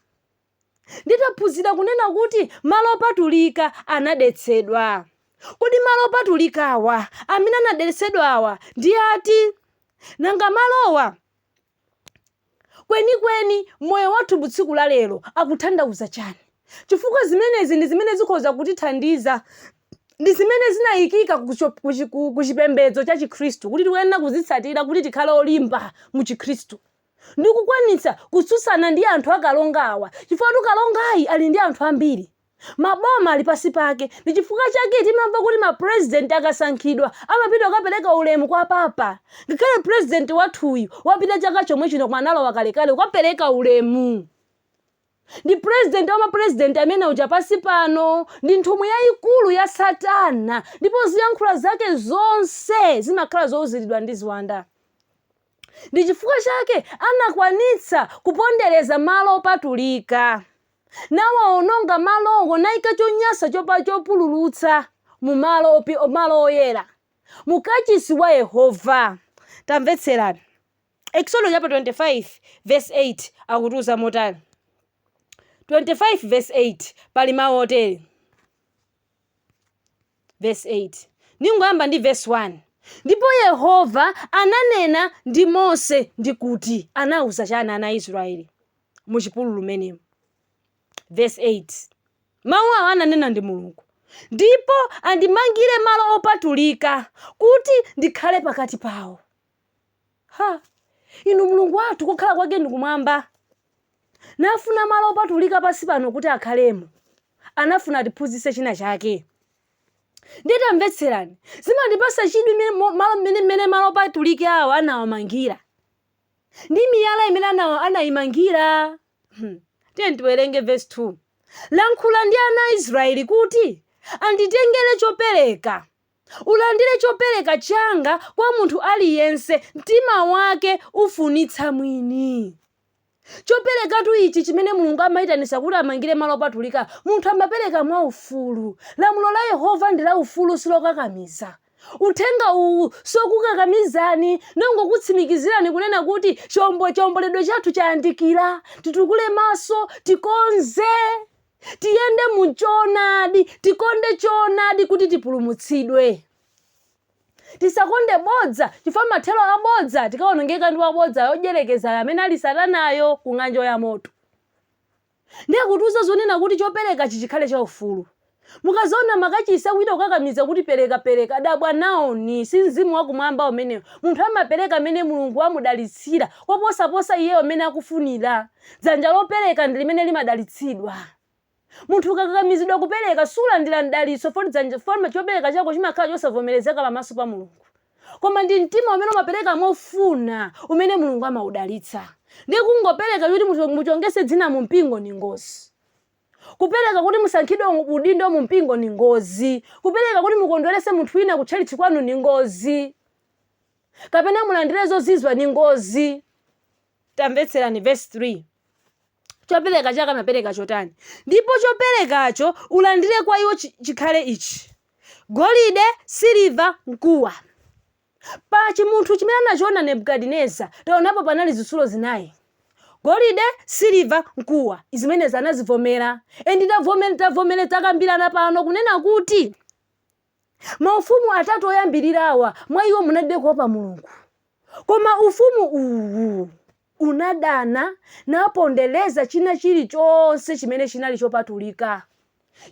Nditaphunzira kunena kuti malo opatulika anadetsedwa. Kodi malo opatulikawa amene anadetsedwawa ndi ati? nanga malowa kweni moyo wathu butsiku la lero akutanthauza chani? Chifukwa zimenezi ndi zimene zikhoza kutithandiza, ndi zimene zinayikika kuchipembedzo cha Chikhristu kuti tikuyenera kuzitsatira kuti tikhale olimba mu Chikhristu ndi kukwanitsa kutsutsana ndi anthu akalongawa, chifukwa kalongayi ali ndi anthu ambiri, maboma ali pasi pake. Ndi chifukwa chake timamva kuti president akasankhidwa amapita kukapereka ulemu kwa papa. Ngakhale president wathuyu wapita chaka chomwe chino kwa analowa kalekale kukapereka ulemu. Ndi president wa mapresident amene uja pasi pano ndi nthumwi yayikulu ya Satana, ndipo ziyankhula zake zonse zimakhala zowuziridwa ndi ziwanda. Ndi chifukwa chake anakwanitsa kupondereza malo opatulika, nawaononga malowo nayika chonyasa chopululutsa mu malo oyera, mukachisi wa Yehova. Tamvetserani. Exodus chapter 25 verse 8 akutiuza motani. 25 verse 8 pali mawu otere. Verse 8 ningoyamba ndi verse 1. Ndipo Yehova ananena ndi Mose ndi kuti anauza chani ana Israeli mu chipululu menemo. Verse 8 mawu awa ananena ndi Mulungu, ndipo andimangire malo opatulika kuti ndikhale pakati pawo. Inu Mulungu wathu kukhala kwake ndi kumwamba, nafuna malo opatulika pasi pano kuti akhalemo, anafuna tiphunzitse china chake. Nditamvetserani, zimandipasa chidwi mmene malo opatulika awa anawamangira ndi miyala imene anayimangira. Tiye tiwerenge verse 2. Lankhula ndi ana Israeli kuti anditengere chopereka, ulandire chopereka changa kwa munthu aliyense mtima wake ufunitsa mwini. Choperekatu ichi chimene Mulungu amayitanisa kuti amangire malo opatulika, munthu amapereka mwa ufulu. Lamulo la Yehova ndi la ufulu, silokakamiza. Uthenga uwu sokukakamizani, nongokutsimikizirani kunena kuti chomboledwe chathu chayandikira, titukule maso, tikonze, tiyende mu choonadi, tikonde choonadi kuti tipulumutsidwe. Tisakonde bodza, chifukwa mathelo abodza tikaonongeka ndi wabodza odyelekeza amene ali Satanayo ku ng'anjo ya moto. Ndiye kutiuza zonena kuti chopereka chikhale cha ufulu. Mukazaona makachisa wina kukakamiza kuti pereka dabwa naoni, si mzimu wakumwamba umeneyo. Munthu amapereka amene Mulungu amudalitsira koposaposa iye amene akufunira. Dzanja lopereka ndi limene limadalitsidwa. Munthu ukakamizidwa kupereka sulandira mdalitso, foti chopereka chako chimakhala chosavomerezeka pamaso pa Mulungu. Koma ndi mtima umene umapereka mofuna umene Mulungu amaudalitsa. Ndiye kungopereka kuti muchongese dzina mu mpingo ni ngozi. Kupereka kuti musankhidwe udindo mu mpingo ni ngozi. Kupereka kuti mukondwerese munthu wina kutchalitchi kwanu ni ngozi. Kapena mulandire zozizwa ni ngozi. Tamvetserani verse 3. Chopereka chaka mapereka chotani. Ndipo choperekacho ulandire kwa iwo chikhale ichi: golide, siliva, mkuwa. Pachi munthu chimene anachiona Nebukadineza, taonapo panali zitsulo zinayi: golide, siliva, mkuwa. Izimenezi anazivomera. Nditavomera takambirana pano kunena kuti maufumu atatu oyambirirawa mwa iwo munalibe kuopa Mulungu. Koma ufumu uwu unadana napondereza china chilichonse chimene chinali chopatulika,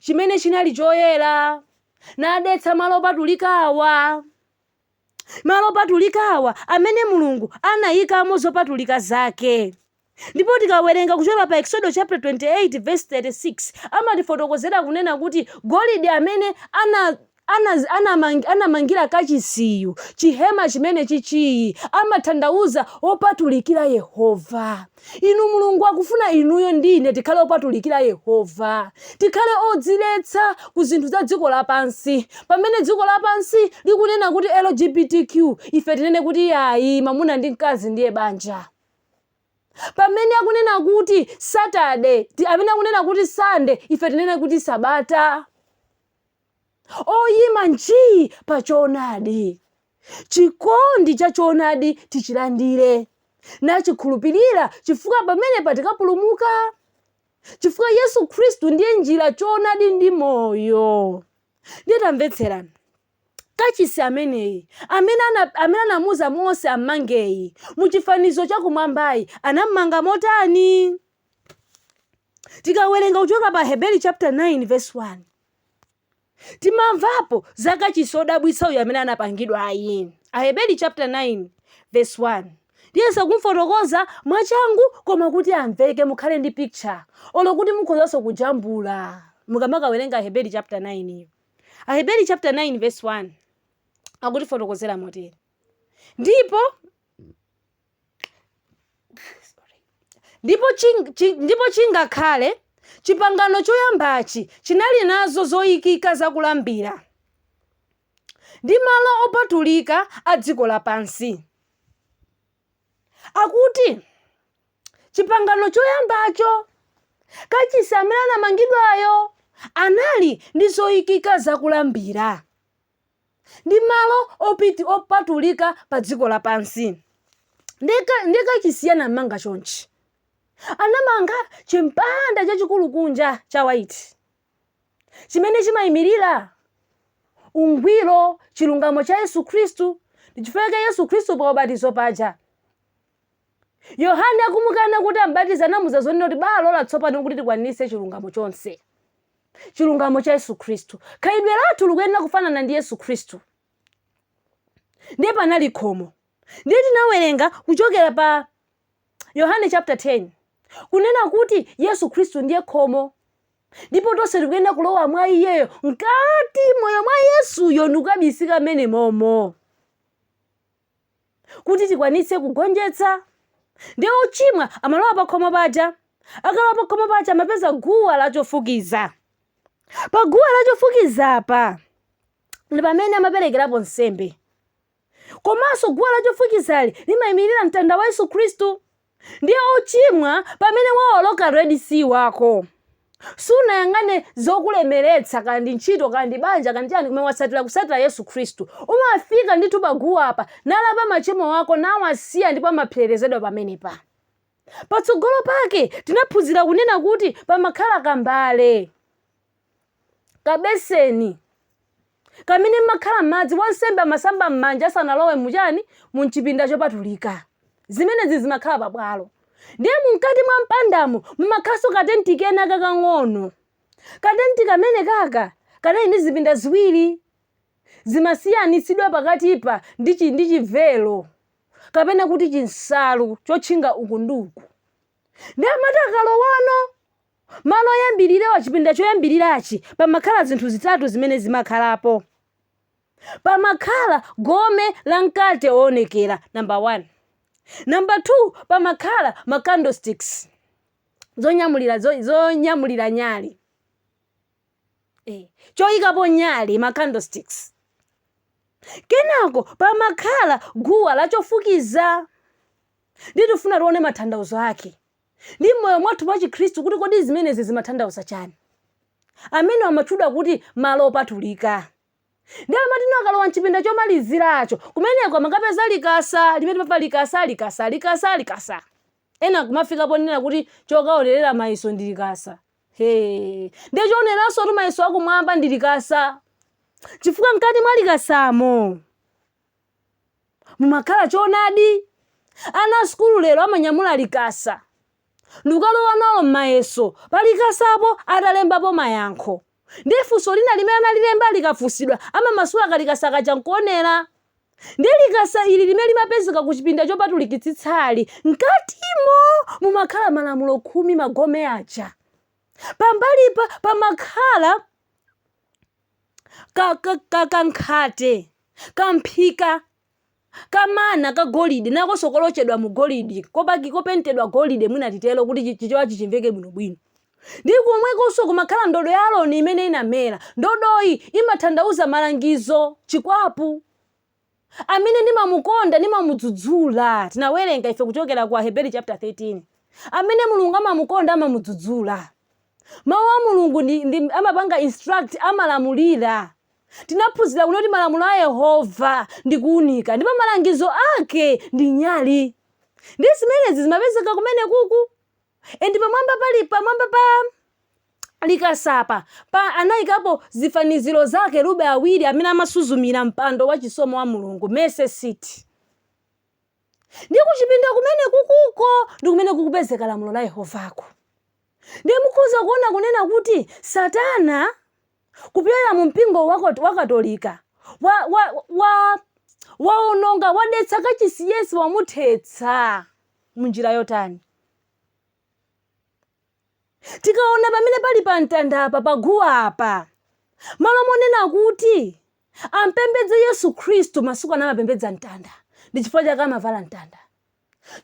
chimene chinali choyera, nadetsa malo opatulikawa. Malo opatulikawa amene Mulungu anayikamo zopatulika zake. Ndipo tikawerenga kuchoka pa Exodus chapter 28 verse 36 amatifotokozera kunena kuti golide amene anamangira kachisiyu, chihema chimene chichiyi, amatanthauza opatulikira Yehova. Inu Mulungu akufuna inuyo ndine tikhale opatulikira Yehova, tikhale odziletsa ku zinthu za dziko lapansi. Pamene dziko lapansi likunena kuti LGBTQ, ife tinene kuti yayi mamuna ndi mkazi ndiye banja. Pamene akunena kuti Saturday, amene akunena kuti Sunday, ife tinene kuti Sabata. Oyima nji pa choonadi. Chikondi cha choonadi tichilandire nachikhulupirira, chifukwa pamene patikapulumuka. Chifukwa Yesu Khristu ndiye njira, choonadi ndi moyo. Ndiye tamvetserani. kachisi ameneyi amene anamuza Mose amangeyi muchifanizo chakumwambayi anamanga motani? Tikawerenga kuchoka pa Hebrew chapter 9 verse 1 timamvapo za kachisi odabwitsa uyu amene anapangidwa ayi. Ahebrew chapter 9 verse 1 ndiyesa kumfotokoza mwachangu koma kuti amveke mukhale ndi picture olo kuti mukhozanso kujambula mukamakawerenga Ahebrew chapter 9. Ahebrew chapter 9 verse 1 akuti fotokozera motere. Ndipo chingakhale chipangano choyambachi chinali nazo zoyikika zakulambira ndi malo opatulika a dziko lapansi. Akuti chipangano choyambacho kachisi amene anamangidwayo anali ndi zoyikika zakulambira ndi malo opatulika pa dziko lapansi. Kachisi anamanga chonchi, anamanga chimpanda chachikulu kunja cha white chimene chimayimirira ungwiro chilungamo cha Yesu Khristu. Ndichifukwa Yesu Khristu pa ubatizo paja Yohane akumukana kuti ambatiza anamuza zonena kuti balo latsopano kuti tikwanise chilungamo chonse, chilungamo cha Yesu Khristu. Khalidwe lathu likuyenera kufanana ndi Yesu Khristu. Ndiye panali khomo. Ndiye tinawerenga kuchokera pa Yohane chapter 10 kunena kuti Yesu Khristu ndiye khomo, ndipo tonse tikuyenera kulowa mwa iyeyo nkati moyo mwa Yesuyo ndikukabisika mene momo kuti tikwanise kugonjetsa. Ndiye ochimwa amalowa pa khomo paja, akalowa pa khomo paja amapeza guwa lachofukiza. Pa guwa lachofukiza apa ndi pamene amaperekerapo nsembe, komanso guwa lachofukizali limayimirira mtanda wa Yesu Khristu. Ndiye ochimwa pamene waoloka Red Sea wako sunayang'ane zokulemeretsa kandi ntchito kandi banja kandi chani, kumene kusatira Yesu Khristu umafika ndithu pa guwa apa nalapa machimo wako nawasiya ndipo amapserezedwa pamenepa. Patsogolo pake tinaphunzira kunena kuti pamakhala kambale, kabeseni kamene makhala madzi, wansembe amasamba m'manja asanalowe muchani munchipinda chopatulika. Zimenezi zimakhala pabwalo. Ndiye mukati mwa mpandamo mumakhaso katenti kena kakang'ono. Katenti kamene kaka kanali ndi zipinda ziwiri zimasiyanitsidwa pakatipa ndi chivelo kapena kuti chinsalu chotchinga uku ndi uku. Ndiye matakalo wano malo oyambirira chipinda choyambirirachi pamakhala zinthu zitatu zimene zimakhalapo. Pamakhala gome la mkate woonekera number 1. Number 2, pamakhala ma candlesticks zonyamulira nyali, choyikapo nyali ma candlesticks. Kenako pamakhala guwa lachofukiza. Nditufuna tione matanthauzo ake ndi moyo mwathu wa Chikhristu kuti kodi zimenezi zimatanthauza chani. Amene amatchudwa kuti malo opatulika. Ndiye amatino akalowa mchipinda chomaliziracho kumeneko amakapeza likasa limene papa likasa. Ena kumafika ponena kuti chokaonerera maiso ndi likasa. Ndiye chioneranso kuti maiso akumwamba ndi likasa. Chifukwa mkati mwa likasamo mumakhala choonadi. Ana skulu lero amanyamula likasa ndikalowa nawo m'mayeso palikasapo atalembapo mayankho. Ndiye funso lina limene analilemba likafusidwa amamasula kalikasa kaja nkuonera. Ndiye likasa ili limene limapezeka ku chipinda chopatulikitsitsali mkatimo mumakhala malamulo 10 magome aja. Pambalipa pamakhala kankhate kamphika kamana ka golide nako sokolochedwa mu golide kopentedwa golide mwina titelo kuti chichowachi chimveke bwinobwino. Ndi kumwekonso kumakhala ndodo ya Aaroni imene inamera. Ndodoyi imatanthauza malangizo, chikwapu amene ndimamukonda ndimamudzudzula. Tinawerenga ife kuchokera ku Ahebrew chapter 13 amene Mulungu amamukonda amamudzudzula. Mawu a Mulungu amapanga instruct, amalamulira. Tinaphunzira kuti malamulo a Yehova ndi kuunika ndipo malangizo ake ndi nyali. Ndi zimenezi zimapezeka kumene kuku. Endi pamwamba pa likasapa anayikapo zifaniziro zake lube awiri amene amasuzumira mpando wa chisomo wa Mulungu, Mercy Seat. Ndi kuchipinda kumene kukuko ndi kumene kukupezeka lamulo la Yehovako. Ndiye mukhoza kuona kunena kuti Satana kupyola mu mpingo wa Katolika waononga wadetsa kachisiyesi wamuthetsa munjira yotani. Tikaona pamene pali pa mtanda apa paguwa apa, malo monena kuti ampembedze Yesu Khristu masiku anamapembedza mtanda ndi chifukwa chake amavala mtanda.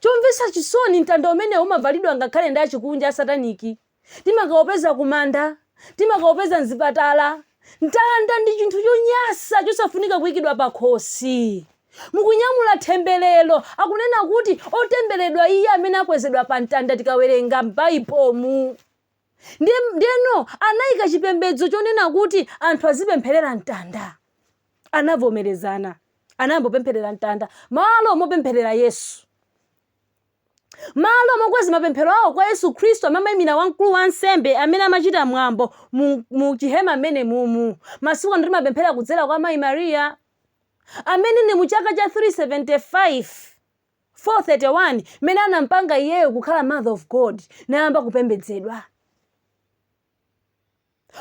Chomvetsa chisoni mtanda umene umavalidwa ngakhale ndi achikunja asataniki. Timakaopeza kumanda, timakaopeza mzipatala. Mtanda ndi chinthu chonyasa chosafunika kuyikidwa pa khosi. Mukunyamula tembelero akunena kuti otemberedwa iye amene akwezedwa pa mtanda tikawerenga m'Baibulo. Ndeno anayika chipembedzo chonena kuti anthu azipempherera mtanda. Anavomerezana, anambopempherera mtanda malo mopempherera Yesu. Malo mokwezi mapemphero awo kwa Yesu Khristu amamayimira wamkulu wa nsembe amene amachita mwambo mu chihema amene mumu. Masiku ndi mapemphera kudzera kwa Mayi Maria amene ni mu chaka cha 431 mene anampanga iyeyo kukhala Mother of God nayamba kupembedzedwa.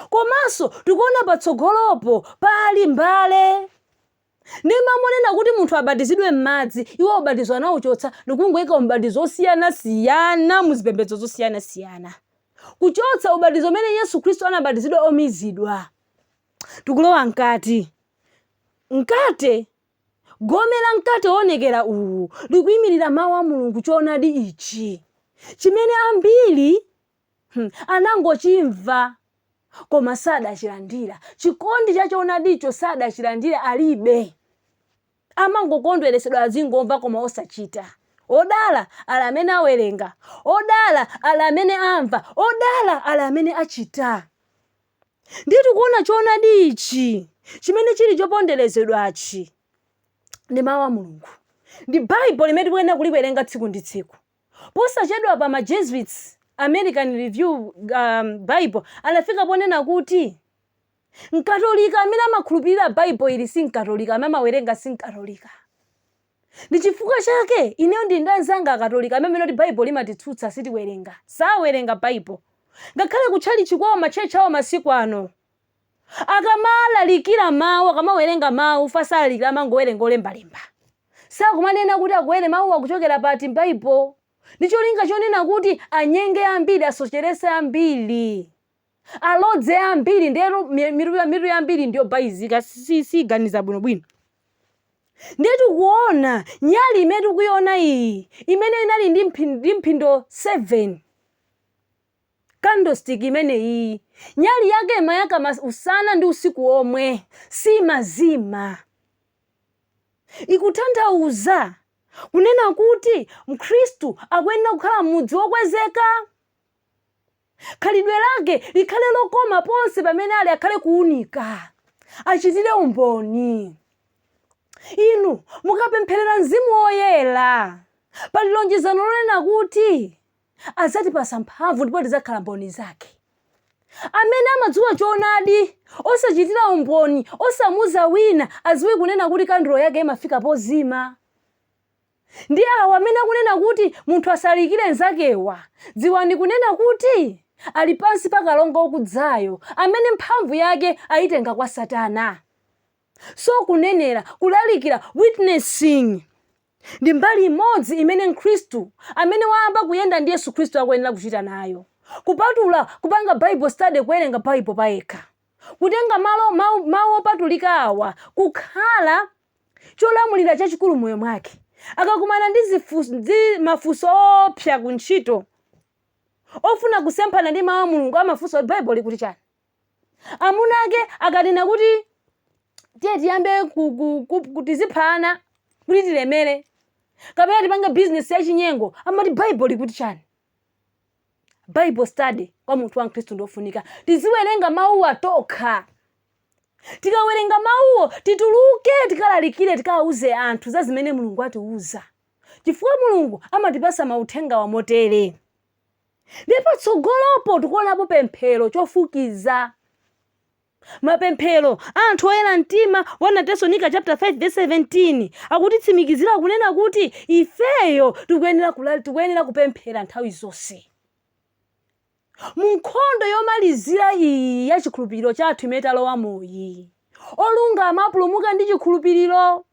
Komanso tikuona patsogolopo pali mbale. Nema monena kuti munthu abatizidwe m'madzi, iwo ubatizwa nawo chotsa ndikungoyika mbatizo osiyana-siyana muzipembedzo zosiyana-siyana. Kuchotsa ubatizo mene Yesu Khristu anabatizidwa omizidwa. Tikulowa mkati. Mkate, gomera mkate onekera uwu, likuyimirira mawu a Mulungu choonadi ichi. Chimene ambiri anangochimva koma sadachilandira. Chikondi cha choonadicho sadachilandira alibe. Amangokondweresedwa azingomva koma osachita. Odala ala amene awerenga, odala ala amene amva, odala ala amene achita. Ndiye kuona choonadi ichi chimene chili choponderezedwachi ndi mawu a Mulungu. Ndi Bible limene tikuyenera kuliwerenga tsiku ndi tsiku. Posachedwa pa ma Jesuits American Review Bible anafika ponena kuti Mkatolika amene amakhulupirira Bible ili si Mkatolika, amene amawerenga si Mkatolika. Ndi chifukwa chake ineyo ndi ndanzanga Akatolika amene kuti Bible limatitsutsa sitiwerenga. Sawerenga Bible. Ngakhale kutchali chikwawo machechi awo masiku ano. Akamalalikira mawu, akamawerenga mawu, fasalalikira amangowerenga olembalemba. Sakumanena kuti akuwere mawu akuchokera pati Bible. Ndicho linga chonena kuti anyenge ambiri, asocherese ambiri, alodze ambiri, ndero miru ambiri ndiyo bayizika siganiza bwinobwino. Ndiye tikuona nyali imene tikuiona iyi imene inali ndi mphindo 7. Candlestick imene iyi nyali yake imayaka usana ndi usiku omwe, si mazima. Ikutanthauza kunena kuti Mkhristu akuyenera kukhala mudzi wokwezeka. Khalidwe lake likhale lokoma ponse pamene ali akhale kuunika. Achitire umboni. Inu mukapempherera Mzimu Woyera pali lonjezano lonena kuti adzatipasa mphamvu ndipo tidzakhala mboni zake. Amene amadziwa choonadi, osachitira umboni, osamuza wina, adziwe kunena kuti kandolo yake imafika pozima. Ndi awo amene akunena kuti munthu asalikire nzakewa, dziwani kunena kuti ali pansi pa kalonga okudzayo amene mphamvu yake ayitenga kwa Satana. So kunenera, kulalikira, witnessing ndi mbali imodzi imene Mkhristu amene wayamba kuyenda ndi Yesu Khristu akuyenera kuchita nayo. Kupatula kupanga Bible study, kuwerenga Bible payekha, kutenga mawu opatulika awa kukhala cholamulira chachikulu moyo mwake. Akakumana ndi mafunso opsa kuntchito ofuna kusemphana ndi mawu a Mulungu, amafunso Bible likuti chani. Amuna ake akanena kuti tiye tiyambe kutiziphana kuti tilemere, kapena tipanga business ya chinyengo, amati Bible likuti chani. Bible study kwa munthu wa Mkhristu ndofunika. Tiziwerenga mawu atokha. Tikawerenga mawuwo tituluke tikalalikire, tikauze anthu za zimene Mulungu atiuza. Chifukwa Mulungu amatipasa mauthenga wa motere. ndipo tsogolopo tikuonapo pemphero chofukiza. Mapemphero anthu oyera mtima 1 Tesalonika chapter 5 verse 17 akutitsimikizira kunena kuti ifeyo tikuyenera kupemphera nthawi zonse. Mu nkhondo yomalizira iyi ya chikhulupiriro chathu imene talowamo iyi, olungama apulumuka ndi chikhulupiriro.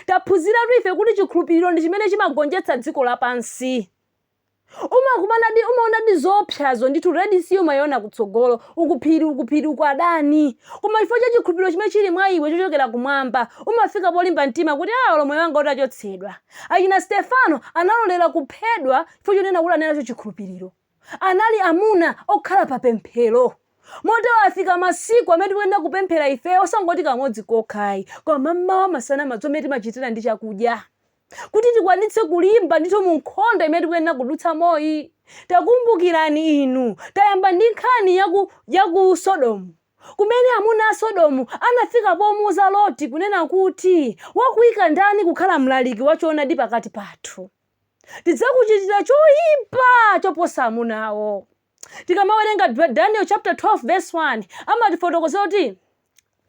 Taphunziratu ife kuti chikhulupiriro ndi chimene chimagonjetsa dziko lapansi. Umaona zoopsazo ndithu redisi umayiona kutsogolo, ukuphiri uku adani. Koma chifukwa cha chikhulupiriro chimene chili mwa iwe chochokera kumwamba, umafika polimba mtima kuti moyo wanga utachotsedwa. Achina Stefano analolera kuphedwa chifukwa chonena kuti anena chikhulupiriro. Anali amuna okhala pa pemphero. Motero afika masiku amene tikuyenera kupemphera ife osangoti kamodzi kokhayi, koma mmawa masana madzulo timachitira ndi chakudya. Kuti tikwanitse kulimba ndithu mu nkhondo imene tikuyenera kudutsa moyi. Takumbukirani inu, tayamba ndi nkhani ya ku Sodomu, kumene amuna a Sodomu anafika pomuuza Loti kunena kuti wakuyika ndani kukhala mlaliki wachoonadi pakati pathu. Tidzakuchitira choyipa choposa amunawo. Tikamawerenga Daniel chapter 12 verse 1 amatifotokozera kuti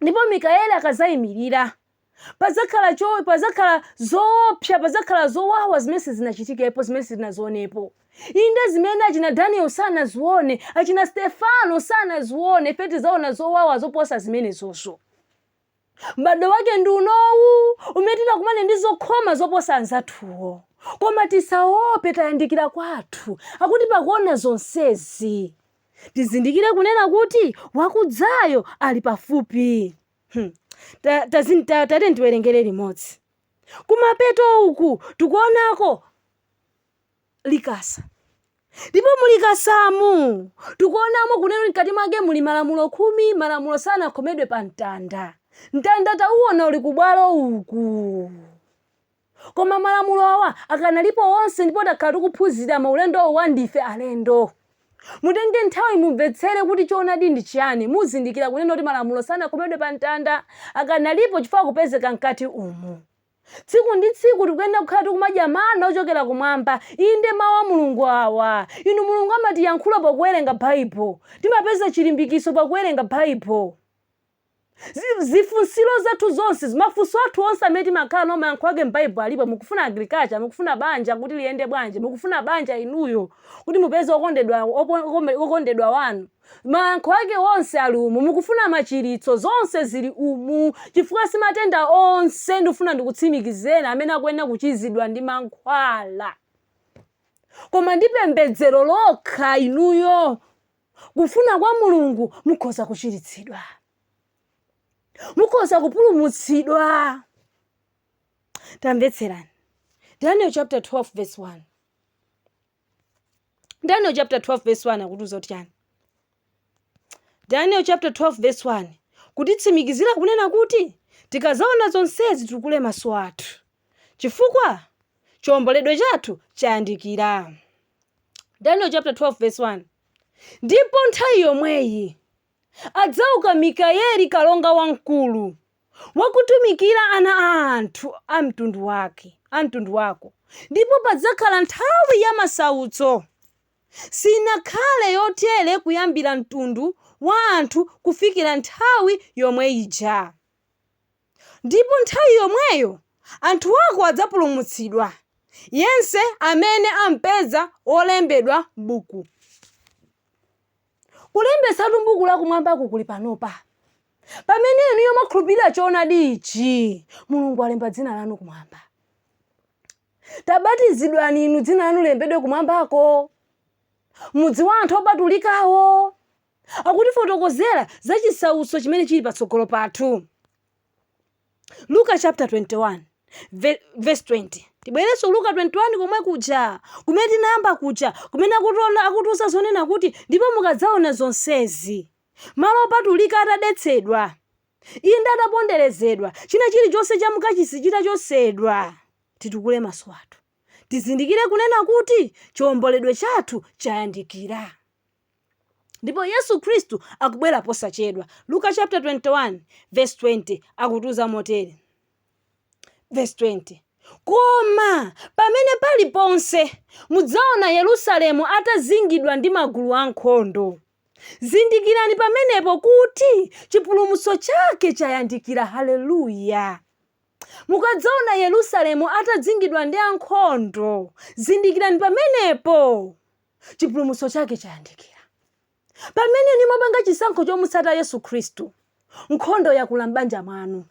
ndipo Mikaeli akazayimirira pazakhala zoopsa, pazakhala zowawa zimene zinachitikepo, zimene zinazionepo. Inde zimene achina Daniel sanazione, achina Stefano sanazione, ife tizaona zowawa zoposa zimene zonso. M'bado wake ndi unowu umene tinakumane ndi zokhoma zoposa anzathuwo. Koma tisaope, tayandikira kwathu akuti pakuona zonsezi tizindikire kunena kuti wakudzayo ali pafupi. Tate ndiwerengere limodzi. Kumapeto uku tikuonako likasa, ndipo mulikasamu tikuonamo kunena mkati mwake muli malamulo 10, malamulo sanakhomedwe pa mtanda. Mtanda tauona uli kubwalo uku. Koma malamulo awa akanalipo onse ndipo takhala tikuphunzira maulendo wa ndife alendo. Mutenge nthawi mumvetsere kuti choonadi ndi chiyani, muzindikira kunena kuti malamulo sanakhomedwe pa mtanda, akanalipo chifukwa kupezeka mkati umu. Tsiku ndi tsiku tikuyenera kukhala tikumadya mana ochokera kumwamba. Inde mawu a Mulungu awa. Inu Mulungu amatiyankhula pakuwerenga Baibulo. Timapeza chilimbikiso pakuwerenga Baibulo. Zifunsiro zathu zonse, mafunso athu onse amene timakhala nawo mayankho ake m'Baibulo alipo. Mukufuna agriculture, mukufuna banja kuti liyende bwanji, mukufuna banja inuyo kuti mupeze okondedwa wanu, mayankho ake onse ali umu. Mukufuna machiritso, zonse zili umu. Chifukwa si matenda onse ndifuna ndikutsimikizeni amene akuyenera kuchizidwa ndi mankhwala, koma ndi pembedzero lokha inuyo. Kufuna kwa Mulungu mukhoza kuchiritsidwa, mukhoza kupulumutsidwa. Tamvetserani Daniel chapter 12 verse 1. Daniel chapter 12 verse 1 akutuza kuti chani? Daniel chapter 12 verse 1 kutitsimikizira kunena kuti tikazaona zonsezi tikule maso athu, chifukwa chiwomboledwe chathu chayandikira. Daniel chapter 12 verse 1. Ndipo nthawi yomweyi adzauka Mikaeli kalonga wamkulu wakutumikira ana a anthu a mtundu wako, ndipo padzakhala nthawi ya masautso sinakhale yotere kuyambira mtundu wa anthu kufikira nthawi yomwe ija. Ndipo nthawi yomweyo anthu wako adzapulumutsidwa, yense amene ampeza olembedwa m'buku. Kulembesatu m'buku lakumwambako kuli panopa. Pamene inuyo mwakhulupirira choonadi ichi, Mulungu alemba dzina lanu kumwamba. Tabatizidwani inu dzina lanu lembedwe kumwambako. Mudzi wa anthu opatulikawo. Akutifotokozera za chisautso chimene chili patsogolo pathu. Luka chapter 21 verse 20. Tibwerenso Luka 21 komwe kuja, kumene tinayamba kuja, kumene akutiuza zonena kuti ndipo mukadzaona zonsezi malo opatulika atadetsedwa, inde ataponderezedwa, china chilichonse cha mukachisi chitachosedwa, titukule maso athu tizindikire kunena kuti chiwomboledwe chathu chayandikira. Ndipo Yesu Khristu akubwera posachedwa. Luka chapter 21 verse 20 akutiuza motere. Verse 20. Koma pamene paliponse mudzaona Yerusalemu atazingidwa ndi magulu ankhondo. Zindikirani pamenepo kuti chipulumutso chake chayandikira. Haleluya! Mukadzaona Yerusalemu atazingidwa ndi ankhondo, zindikirani pamenepo chipulumutso chake chayandikira. Pamene nimapanga chisankho chomutsata Yesu Khristu, nkhondo yakula m'banja mwanu,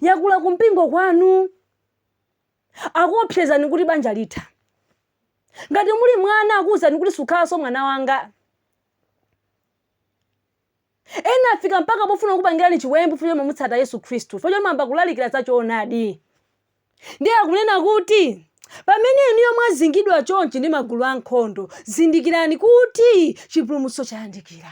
yakula kumpingo kwanu, akuopsezani kuti banja litha. Ngati muli mwana akuwuzani kuti sukhalanso mwana wanga. Ena afika mpaka pofuna kupangirani chiwembu chifukwa mutsata Yesu Khristu, chifukwa mamba kulalikira za choonadi. Ndiye akunena kuti pamene inuyo mwazingidwa chonchi ndi magulu ankhondo, zindikirani kuti chipulumutso chayandikira.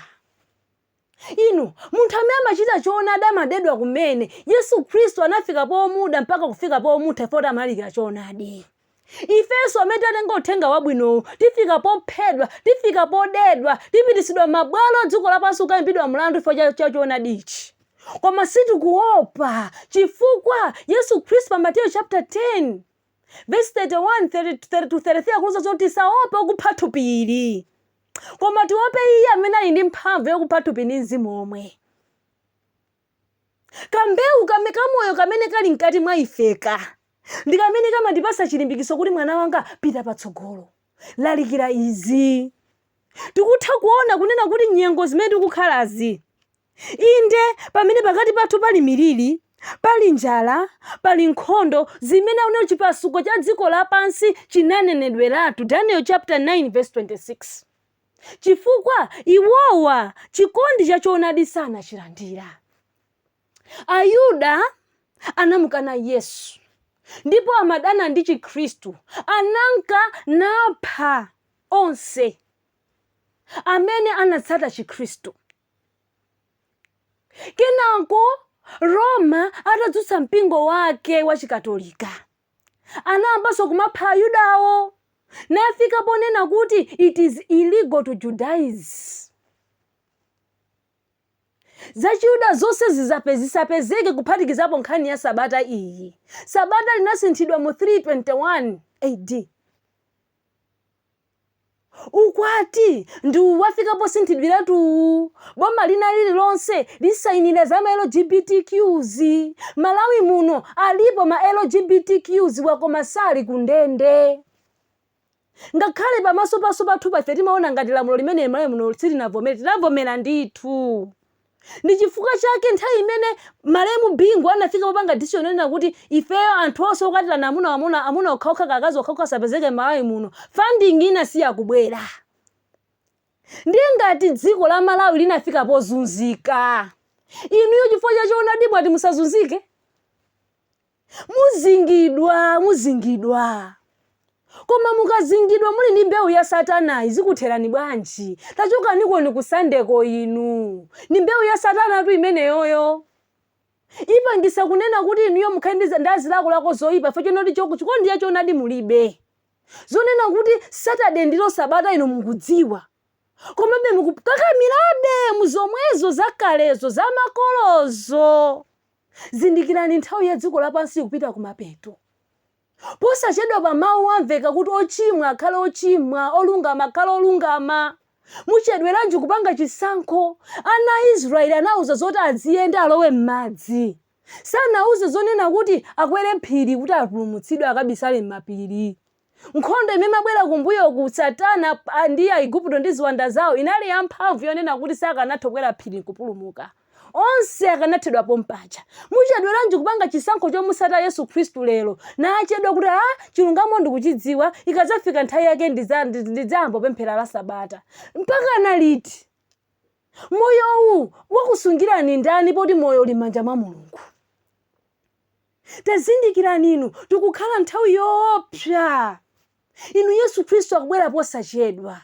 Inu munthu amene amachita choonadi amadedwa kumene Yesu Khristu anafika pomuda mpaka kufika pomutha fota amalikira choonadi. Ifenso amene tatenga uthenga wabwino tifika pophedwa, tifika podedwa, tipitisidwa mabwalo a dziko lapansi kukayimbidwa mlandu chifukwa cha choonadichi. Koma sitikuopa chifukwa Yesu Khristu pa Matthew chapter 10 verse 31-33 akuwuza kuti tisaope okupha thupi ili, koma tiope Iye amene ali ndi mphamvu yokupha thupi ndi mzimu omwe. Kambewu kamoyo kamene kali mkati mwa ifeka ndi kamene kamandipasa chilimbikiso kuti mwana wanga pita patsogolo, lalikira izi. Tikutha kuona kunena kuti nyengo zimene tikukhalazi, inde pamene pakati pathu pali miliri, pali njala, pali nkhondo zimene unena chipasuko cha dziko lapansi chinanenedweratu. Daniel chapter 9 verse 26. Chifukwa iwowa chikondi cha choonadi sanachilandira. Ayuda anamukana Yesu, ndipo amadana ndi Chikhristu, ananka napha onse amene anatsata Chikhristu. Kenako Roma atadzutsa mpingo wake wa Chikatolika, anayambanso kumapha Ayudawo, nafika ponena kuti it is illegal to Judaize. Zachiyuda zonse zisapezeke kuphatikizapo nkhani ya Sabata iyi. Sabata linasinthidwa mu 321 AD. Ukwati ndi wafika posinthidwiratu boma lina lililonse lisayinira za ma LGBTQs. Malawi muno alipo ma LGBTQs wakoma sali kundende. Ngakhale pamaso pathu pafe timaona ngati lamulo limene Malawi muno silinavomera ndithu. Ndi chifukwa chake nthawi imene Malemu Bingu anafika popanga decision yonena kuti ifeyo anthu onse okwatirana amuna okhaokha kakazi okhaokha sapezeke Malawi muno, funding ina siyakubwera. Ndi ngati dziko la Malawi linafika pozunzika, inuyo chifukwa cha choonadi mwati musazunzike? Muzingidwa. Koma mukazingidwa muli ndi mbewu ya Satana izikutherani bwanji? Tachokaniko ni kusandeko inu. Ni mbewu ya Satana tu imeneyoyo. Ipangisa kunena kuti inuyo mukhandiza ndazi lako zoyipa fo chonoti chikondi ya choonadi mulibe. Zonena kuti Saturday ndilo Sabata ino mukudziwa. Koma be mukukakamirabe muzomwezo zakalezo za makolozo. Zindikirani nthawi ya dziko lapansi kupita kumapeto. Posachedwa pa mawu amveka kuti ochimwa akhale ochimwa, olungama akhale olungama. Muchedweranji kupanga chisankho? Ana Israeli anauza zoti aziyenda alowe m'madzi. Sanauze zonena kuti akwere phiri kuti apulumutsidwe akabisale m'mapiri. Nkhondo imene mabwera kumbuyo ku Satana ndi Aigupto ndi ziwanda zawo inali yamphamvu yonena kuti sakanatha kukwera phiri kupulumuka. Onse akanathedwa pompacha. Muchedweranji kupanga chisankho chomusata Yesu Khristu lero, na achedwa kuti chilungamo ndikuchidziwa, ikadzafika nthawi yake ndidzambo pemphera la Sabata. Mpaka naliti? Moyo uwu wakusungirani ndani poti moyo uli m'manja mwa Mulungu? Tazindikirani inu tikukhala nthawi yoopsa. Inu Yesu Khristu akubwera posachedwa.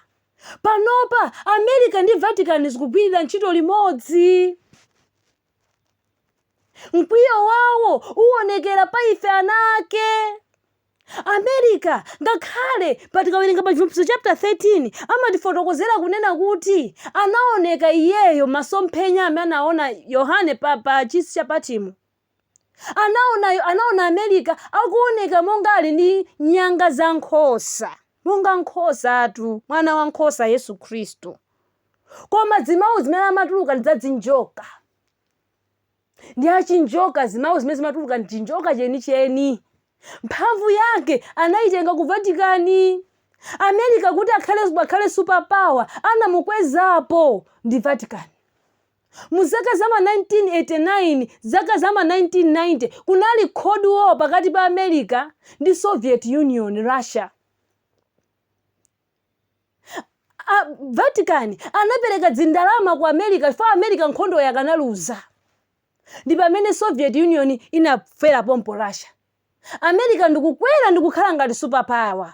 Panopa America ndi Vatican zikugwirira ntchito limodzi. Mkwiyo wawo uonekera pa ife anake. America ngakhale patikawerenga pa Chivumbulutso chapter 13 amatifotokozera kunena kuti anaoneka iyeyo masomphenya amene anaona Yohane pa chisi cha Patimo. anaona America akuoneka monga ali ndi nyanga za nkhosa, monga nkhosa atu, mwana wa nkhosa Yesu Khristu. Koma zimawu zimene amatuluka ndi zadzinjoka, ndi achinjoka. Zimawu zimene zimatuluka ndi chinjoka chenicheni. Mphamvu yake anayitenga ku Vatikani. America kuti akhale super power anamukwezapo ndi Vatikani. Mu zaka zama 1989, zaka zama 1990 kunali Cold War pakati pa America ndi Soviet Union, Russia. Vatican anapereka dzindalama ku America chifukwa America nkhondo yakanaluza. Ndi pamene Soviet Union inafera pompo Russia. America ndikukwera ndikukhala ngati super power.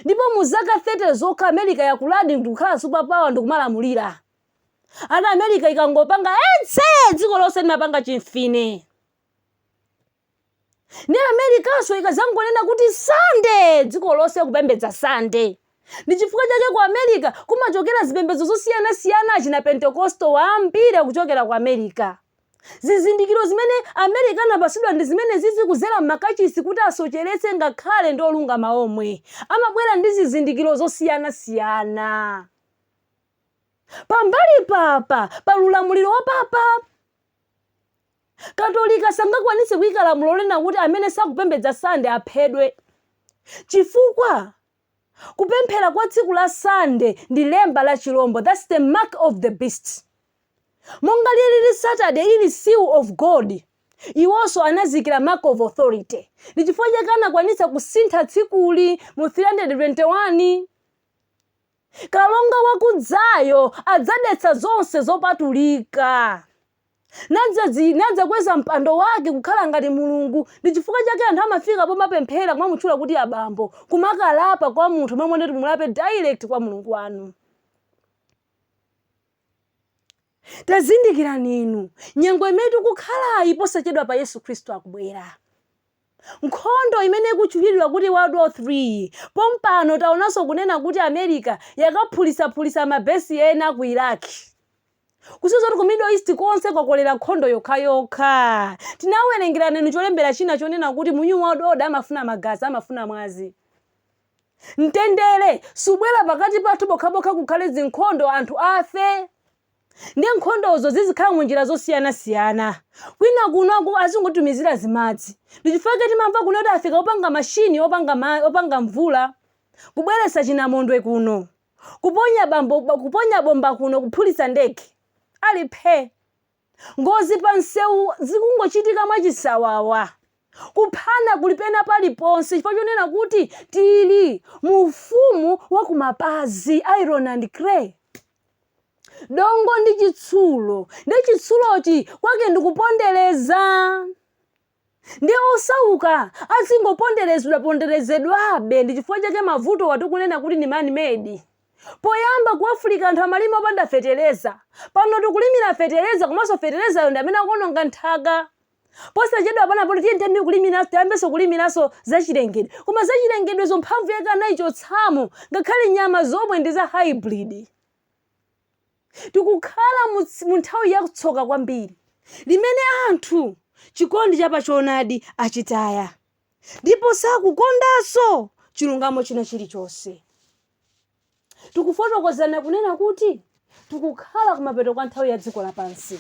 Ndipo mu zaka 30 zokha America yakuladi ndikukhala super power ndikumalamulira. Ana America ikangopanga dziko lonse limapanga chimfine. Ndi Americanso ikazangonena kuti Sunday, dziko lonse kupembedza Sunday. Ndi chifukwa chake ku America kumachokera zipembedzo zosiyana-siyana achina Pentecostal ambiri kuchokera ku America. Zizindikiro zimene America anapasidwa ndi zimene zizi kuzera m'makachisi kuti asocheretse ngakhale ndi olungama omwe. Amabwera ndi zizindikiro zosiyana-siyana. Pambali papa palulamuliro wa papa, Katolika sangakwanise kuyika lamulo lina kuti amene sakupembedza Sunday aphedwe. Chifukwa kupemphera kwa tsiku la Sunday ndi lemba la chilombo, that's the mark of the beast. Monga lili Saturday ili seal of God, iwonso anazikira mark of authority. Ndi chifukwa chake anakwanisa kusintha tsikuli mu 321. Kalonga wakudzayo adzadetsa zonse zopatulika. Nadza kweza mpando wake kukhala ngati Mulungu. Ndi chifukwa chake anthu amafika pomapemphera kumamutchula kuti abambo, kumakalapa kwa munthu momwe ndeti mulape direct kwa Mulungu wanu. Tazindikira ninu nyengo imene tikukhala posachedwa pa Yesu Khristu akubwera. Nkhondo imene ikuchulidwa kuti World War III, pompano taonanso kunena kuti America yakaphulisa mabesi ena ku Iraq. Kusizo kuti ku Middle East konse kwakolera nkhondo yokha. Tinawerengera nenu cholembera china chonena kuti mu New World Order amafuna magazi, amafuna mwazi. Mtendere subwera pakati pathu bokhabokha kukhale zinkhondo anthu afe. Ndi nkhondozo zizikhala mu njira zosiyana-siyana. Kwina kuno azingotumizira zimadzi. Ndi chifukwa timamva kuno kuti afika opanga mashini opanga mvula, kubweresa chinamondwe kuno, kuponya bomba kuno, kuphulitsa ndege ali phe. Ngozi pa nsewu zikungochitika mwachisawawa. Kuphana kulipena paliponse chifukwa chonena kuti tili mu ufumu wa kumapazi, iron and clay. Dongo ndi chitsulo, ndi chitsulochi kwake ndikupondereza. Ndi osauka azingoponderezedwabe. Ndi chifukwa chake mavuto watikunena kuti ni man made. Poyamba ku Africa anthu amalima opanda fetereza. Pano tikulimira fetereza, komanso fetereza ndi amene akuononga nthaka. Posachedwa pana poti tiye kulimira, tiyambenso kulimiranso zachilengedwe. Koma zachilengedwezo mphamvu yake anayichotsamo, ngakhale nyama zomwe ndi za hybrid. Tikukhala mu nthawi yakutsoka kwambiri, limene anthu chikondi chapachoonadi achitaya, ndipo sakukondanso chilungamo china chilichonse. Tikufotokozana kunena kuti tikukhala kumapeto kwa nthawi ya dziko lapansi.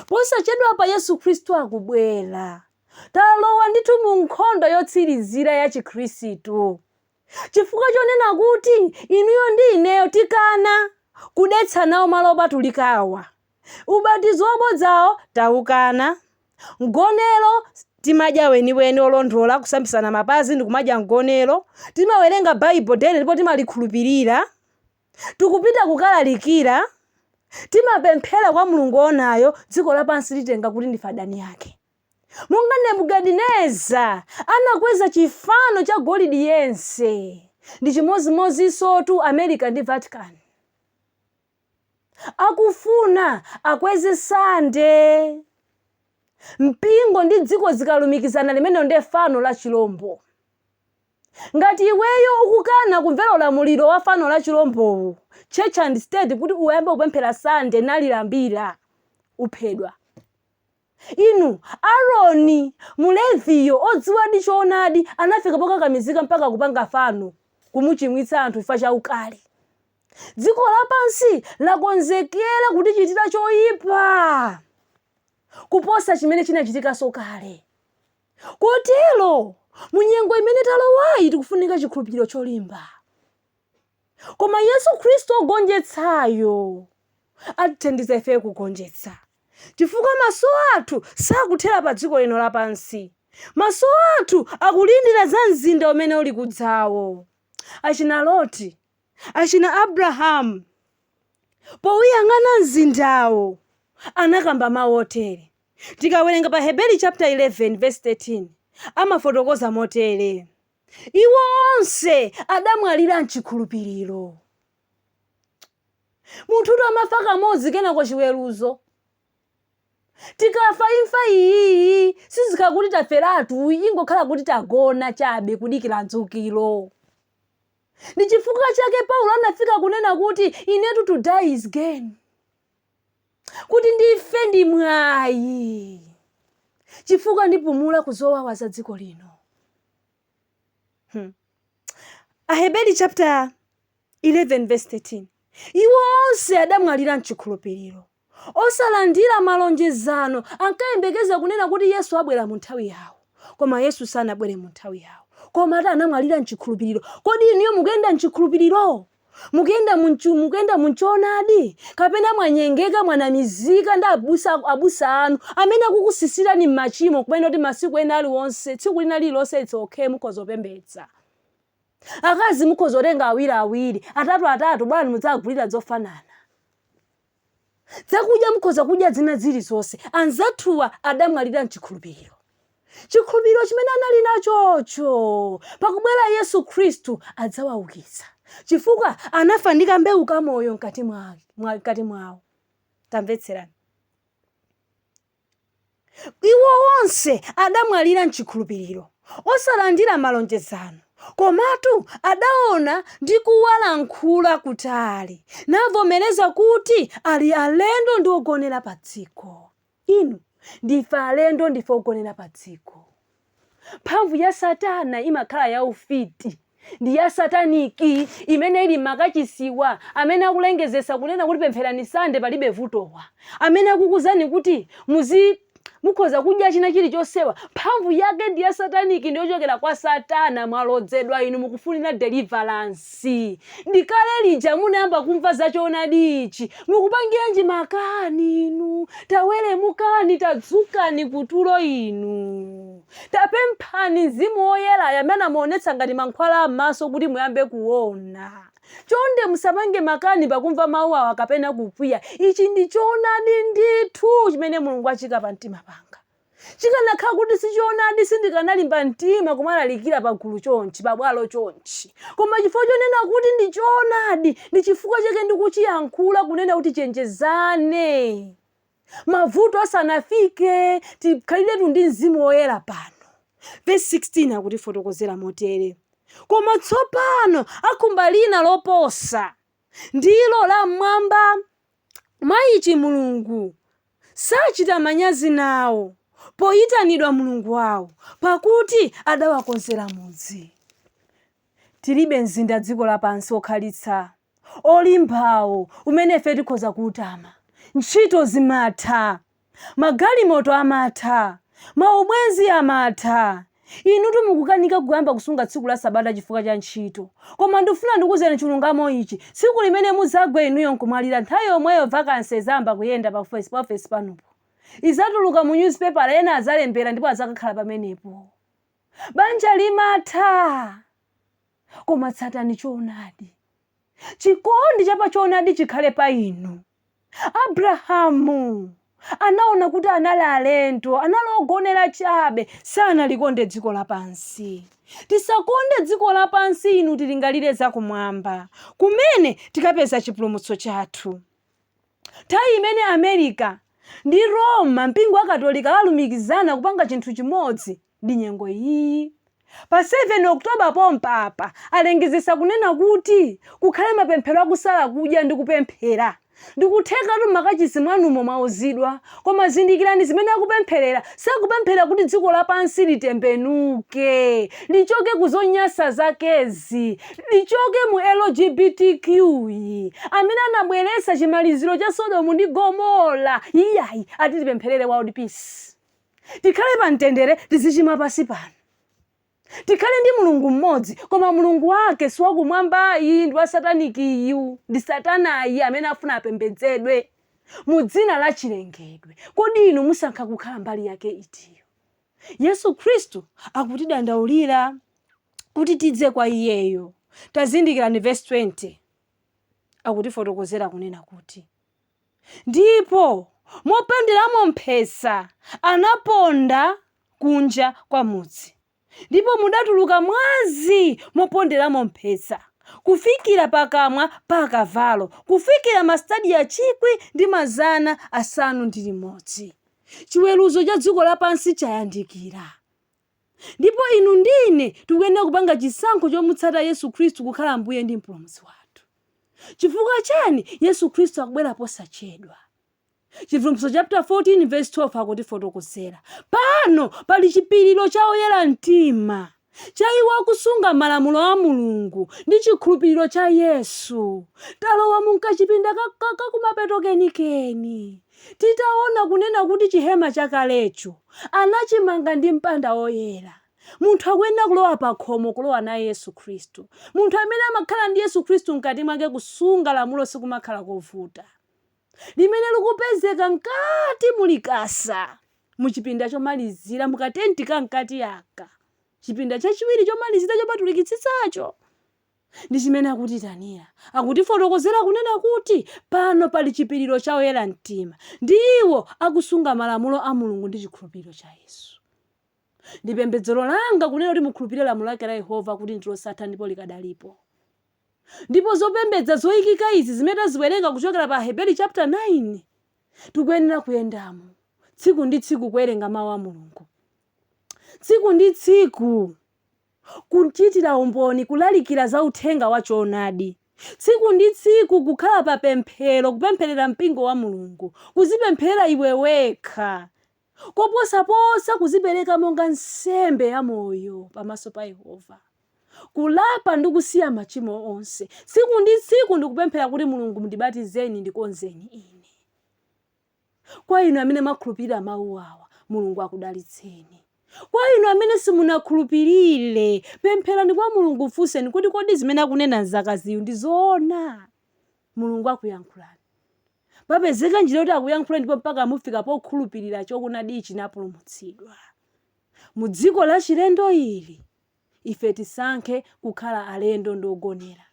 Posachedwa pa Yesu Khristu akubwera. Talowa ndithu mu nkhondo yotsirizira ya Chikhristu. Chifukwa chonena kuti inuyo ndi ineyo tikana kudetsa nawo malo opatulikawa. Ubatizo wabodzawo taukana. Mgonero timadya weniweni olondola kusambisana mapazi ndi kumadya mgonero. Timawerenga Bible daily ndipo timalikhulupirira. Tikupita kukalalikira. Timapemphera kwa Mulungu onayo dziko lapansi litenga kuti ndife adani yake. Monga Nebukadineza anakweza chifano cha golidi yense. Ndi chimozimozi sotu America ndi Vatican. Akufuna akweze Sunday. Mpingo ndi dziko zikalumikizana limene ndi fano la chilombo. Ngati iweyo ukukana kumvera ulamuliro wa fano la chilombo, church and state kuti uyambe kupemphera Sunday nalilambira, uphedwa. Inu Aroni Muleviyo odziwadi choonadi anafika pokakamizika mpaka kupanga fano kumuchimwitsa anthu chifukwa cha ukali. Dziko lapansi lakonzekera kutichitira choyipa kuposa chimene chinachitika kale. Kotero munyengo imene talowayi tikufunika chikhulupiriro cholimba. Koma Yesu Khristu ogonjetsayo atithandiza ife kugonjetsa. Chifukwa maso athu sakuthera pa dziko lino lapansi. Maso athu akulindira za mzinda umene uli kudzawo. Achina Loti, achina Abrahamu, powuyang'ana mzindawo anakamba mawu otere. Tikawerenga pa Hebrew chapter 11 verse 13 amafotokoza motere. Iwo onse adamwalira mchikhulupiriro. Munthutu amafa kamodzi kenako chiweruzo. Tikafa imfa iyi sizikakuti taferatu, ingokhala kuti tagona chabe kudikira dzukiro. Ndi chifukwa chake Paulo anafika kunena kuti inetu to die is gain. Kuti ndife ndi mwayi. Chifukwa ndipumula kuzowawa za dziko lino. Aheberi chapter 11 verse 13. Iwo onse adamwalira mchikhulupiriro. Osalandira malonjezano ankayembekeza kunena kuti Yesu abwera mu nthawi yawo. Koma Yesu sanabwere mu nthawi yawo. Koma anamwalira mchikhulupiriro. Kodi iniyo mukuyenda mchikhulupiriro? Mukuyenda munchoonadi? Kapena mwanyengeka mwanamizika ndi abusa anu amene akukusisirani m'machimo kumene kuti masiku ena aliwonse tsiku lina lililonse it's okay mukozopembedza. Akazi mukozotenga awiri, atatu bwana mudzagulira zofanana. Zakudya mukoza kudya zina zilizonse. Anzathuwa adamwalira mchikhulupiriro. Chikhulupiriro chimene anali nachocho pakubwera Yesu Khristu adzawaukitsa. Chifukwa anafa ndi kambewu kamoyo mkati mwawo. Tamvetserani. Iwo onse adamwalira mchikhulupiriro, osalandira malonjezano. Komatu adaona ndi kuwalankhula kutali, navomereza kuti ali alendo ndi ogonera pa dziko. Inu ndife alendo ndife ogonera pa dziko. Mphamvu ya Satana imakhala ya ufiti. Ndi ya sataniki imene ili makachisiwa, amene akulengezesa kunena kuti pempherani sande palibe vutowa, amene akukuzani kuti mukhoza kudya china chilichonsewa. Mphamvu yake ndi ya sataniki, ndiyochokera kwa Satana. Mwalodzedwa inu mukufunira deliverance. Ndikale lija munayamba kumva za choonadi ichi, mukupangiranji makani inu? Tawere mukani, tadzukani kutulo inu. Tapemphani Mzimu Woyera amene amaonetsa ngati mankhwala amaso kuti muyambe kuona. Chonde musapange makani pakumva mawu awa kapena kukwiya. Ichi ndi choonadi ndithu chimene Mulungu achika pa mtima panga. Chikanakhala kuti si choonadi sindikanalimba mtima kumalalikira pa gulu chonchi, pa bwalo chonchi. Koma chifukwa chonena kuti ndi choonadi, ndi chifukwa chake ndikuchiyankhula kunena kuti chenjezane. Mavuto asanafike tikhaliretu ndi Mzimu Woyera pano. Verse 16 akutifotokozera motere. Koma tsopano akhumba lina loposa, ndilo la mmwamba. Mwayichi Mulungu sachita manyazi nawo poyitanidwa Mulungu wawo, pakuti adawakonzera mudzi. Tilibe mzinda dziko lapansi okhalitsa olimbawo umene ife tikhoza kuutama. Ntchito zimatha, magalimoto amatha, maubwenzi amatha. Inutu mukukanika kuyamba kusunga tsiku la Sabata chifukwa cha ntchito. Koma ndifuna ndikuzeni chilungamo ichi, tsiku limene mudzagwa inuyo nkumwalira, nthawi yomweyo vakansi zamba kuyenda pa ofesi panopo. Izatuluka mu newspaper, ena azalembera ndipo azakakhala pamenepo. Banja limatha, koma tsatani choonadi. Chikondi chapa choonadi chikhale pa inu. Abrahamu anaona kuti anali alendo, analogonera chabe, sanalikonde dziko lapansi. Tisakonde dziko lapansi inu, tilingalire zakumwamba kumene tikapeza chipulumutso chathu. Nthawi imene America ndi Roma mpingo wa Katolika alumikizana kupanga chinthu chimodzi ndi nyengo iyi. Pa 7 Oktoba pompapa alengezesa kunena kuti kukhale mapemphero akusala kudya ndi kupemphera ndikutheka makachisi mwanumo mwauzidwa, koma zindikirani zimene akupempherera sakupemphera kuti dziko lapansi litembenuke, lichoke kuzonyasa zakezi, lichoke mu LGBTQ amene anabweresa chimaliziro cha Sodomu ndi Gomora. Iyayi ati tipempherere world peace, tikhale pa mtendere, tizichima pasi pano, tikhale ndi mulungu mmodzi, koma mulungu wake si wakumwambayi, ndi wa satanikiyu, ndi satanayi amene afuna apembedzedwe mu dzina la chilengedwe. Kodi inu musankha kukhala mbali yake itiyo? Yesu Khristu akutidandaulira kuti tidze kwa iyeyo. Tazindikira ni verse 20 akutifotokozera kunena kuti ndipo moponderamo mphesa anaponda kunja kwa mudzi, ndipo mudatuluka mwazi moponderamo mphesa kufikira pakamwa pa kavalo, kufikira mastadi ya 1,500. Chiweruzo cha dziko lapansi chayandikira, ndipo inu ndine tikuyenera kupanga chisankho chomutsata Yesu Khristu kukhala Ambuye ndi mpulumutsi wathu. Chifukwa chani? Yesu Khristu akubwera posachedwa. Chivumbulutso chapter 14 verse 12 akutifotokozera pano pali chipiriro cha oyera mtima, cha iwo akusunga malamulo a Mulungu ndi chikhulupiriro cha Yesu. Talowa munkachipinda kakumapeto kenikeni, titaona kunena kuti chihema chakalecho anachimanga ndi mpanda oyera. Munthu akuyenera kulowa pa khomo kulowa naye Yesu Khristu. Munthu amene amakhala ndi Yesu Khristu mkati mwake kusunga lamulo sikumakhala kovuta, limene likupezeka mkati mulikasa muchipinda chomalizira mukatenti ka mkati yaka, chipinda chachiwiri chomalizira chopatulikitsitsacho. Ndi chimene akutitanira, akutifotokozera kunena kuti pano pali chipiriro cha oyera mtima, ndiwo akusunga malamulo a Mulungu ndi chikhulupiriro cha Yesu. Ndi pembedzero langa kunena kuti mukhulupirire lamulo lake la Yehova kuti ndilosatha ndipo likadalipo. Ndipo zopembedza zoyikika izi zimene taziwerenga kuchokera pa Hebrew chapter 9 tikuyenera kuyendamo tsiku ndi tsiku, kuwerenga mawu a Mulungu tsiku ndi tsiku, kuchitira umboni, kulalikira za uthenga wa choonadi tsiku ndi tsiku, kukhala pa pemphero, kupempherera mpingo wa Mulungu, kuzipempherera iwe wekha, koposaposa kuzipereka monga nsembe ya moyo pamaso pa Yehova, kulapa ndi kusiya machimo onse. Tsiku ndi tsiku ndikupemphera kuti Mulungu mundibatizeni ndikonzeni ine. Kwa inu amene makhulupirira mawu awa, Mulungu akudalitseni. Kwa inu amene simunakhulupirire, pempherani kwa Mulungu, funseni kuti kodi zimene akunena zakaziyu ndi zoona. Mulungu akuyankhulani, papezeka njira kuti akuyankhulani ndipo mpaka mufika pokhulupirira choonadi chinapulumutsidwa. Mu dziko la chilendo ili ife tisankhe kukhala alendo ndogonera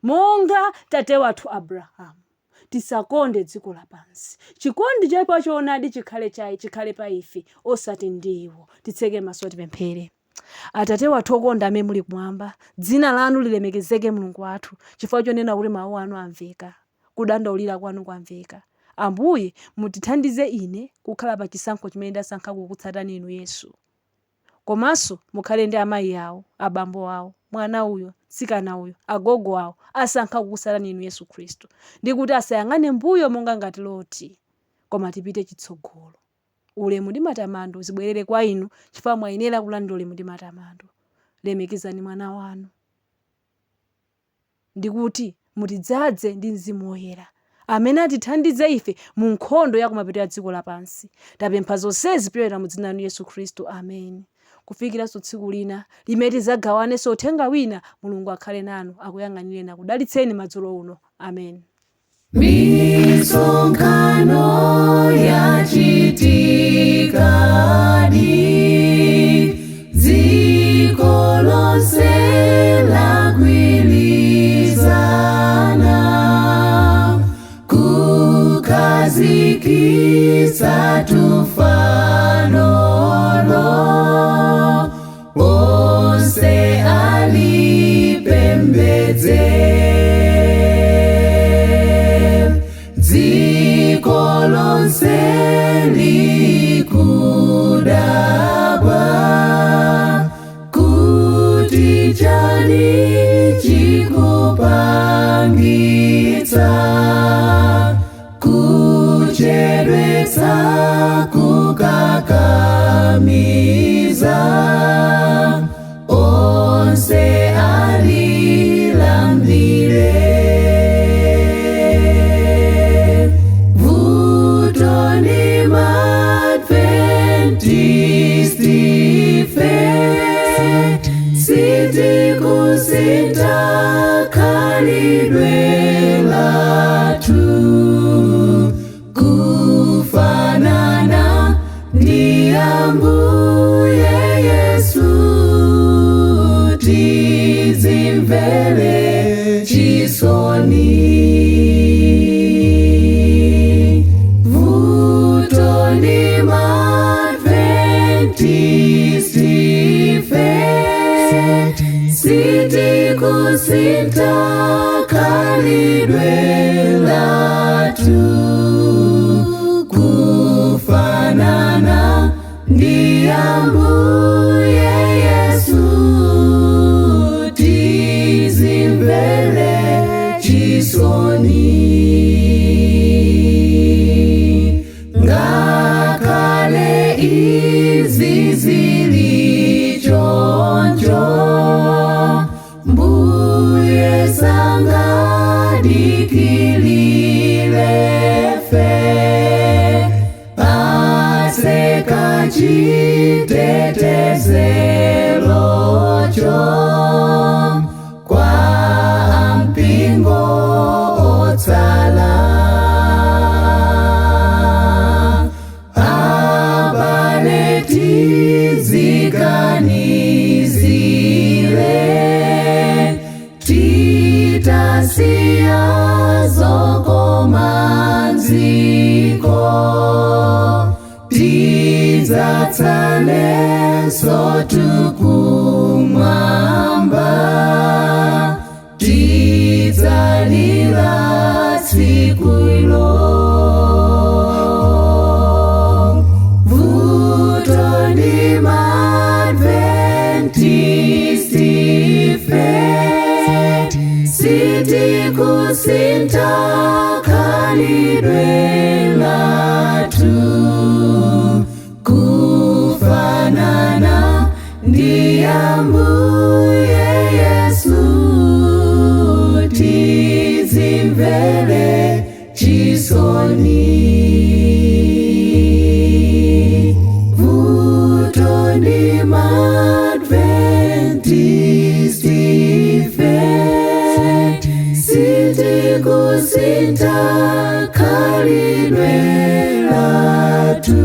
monga tate wathu Abrahamu. Tisakonde dziko lapansi, chikondi cha pa choonadi chikhale pa ife osati ndiwo. Titseke maso tipemphere. Atate wathu okonda amene muli kumwamba, dzina lanu lilemekezeke Mulungu wathu, chifukwa chonena kuti mawu anu amveka, kudandaulira kwanu kwamveka. Ambuye mutithandize ine kukhala pa chisankho chimene ndasankha kukutsatani inu Yesu. Komanso mukhale ndi amayi awo, abambo awo, mwana uyo, tsikana uyo, agogo awo asankha kukutsatani inu Yesu Khristu, ndi kuti asayang'ane mbuyo monga ngati Loti, koma tipite chitsogolo. Ulemu ndi matamando zibwerere kwa inu, chifukwa mwayenera kulandira ulemu ndi matamando. Lemekezani mwana wanu, ndi kuti mutidzaze ndi Mzimu Woyera amene atithandize ife mu nkhondo ya kumapeto ya dziko lapansi. Tapempha zonsezi kupyolera mu dzina la Yesu Khristu, amen. Kufikiranso tsiku lina limene tidzagawanenso uthenga wina, Mulungu akhale nanu, akuyang'anire na kudalitseni madzulo uno, amen. Misonkhano yachitikadi, dziko lonse lagwirizana, kukazikitsa tufanolo, onse alipembedze. Dziko lonse likuda kusintha khalidwe lathu kufanana ndi Ambuye Yesu tizimvere chisoni ngakhale izi zili choncho Mbuye sangadikilire fe aseka chitetezero kwa mpingo otsala abale tiziganizire titasiya zokomanziko tidzatsalenso tukumwamba tidzalira tsiku ilo vuto ndi Adventisti ife sitikusintha khalidwe lathu kufanana ndi Ambuye Yesu tizimvere chisoni vuto ndi Adventisti ife sitikusintha khalidwe lathu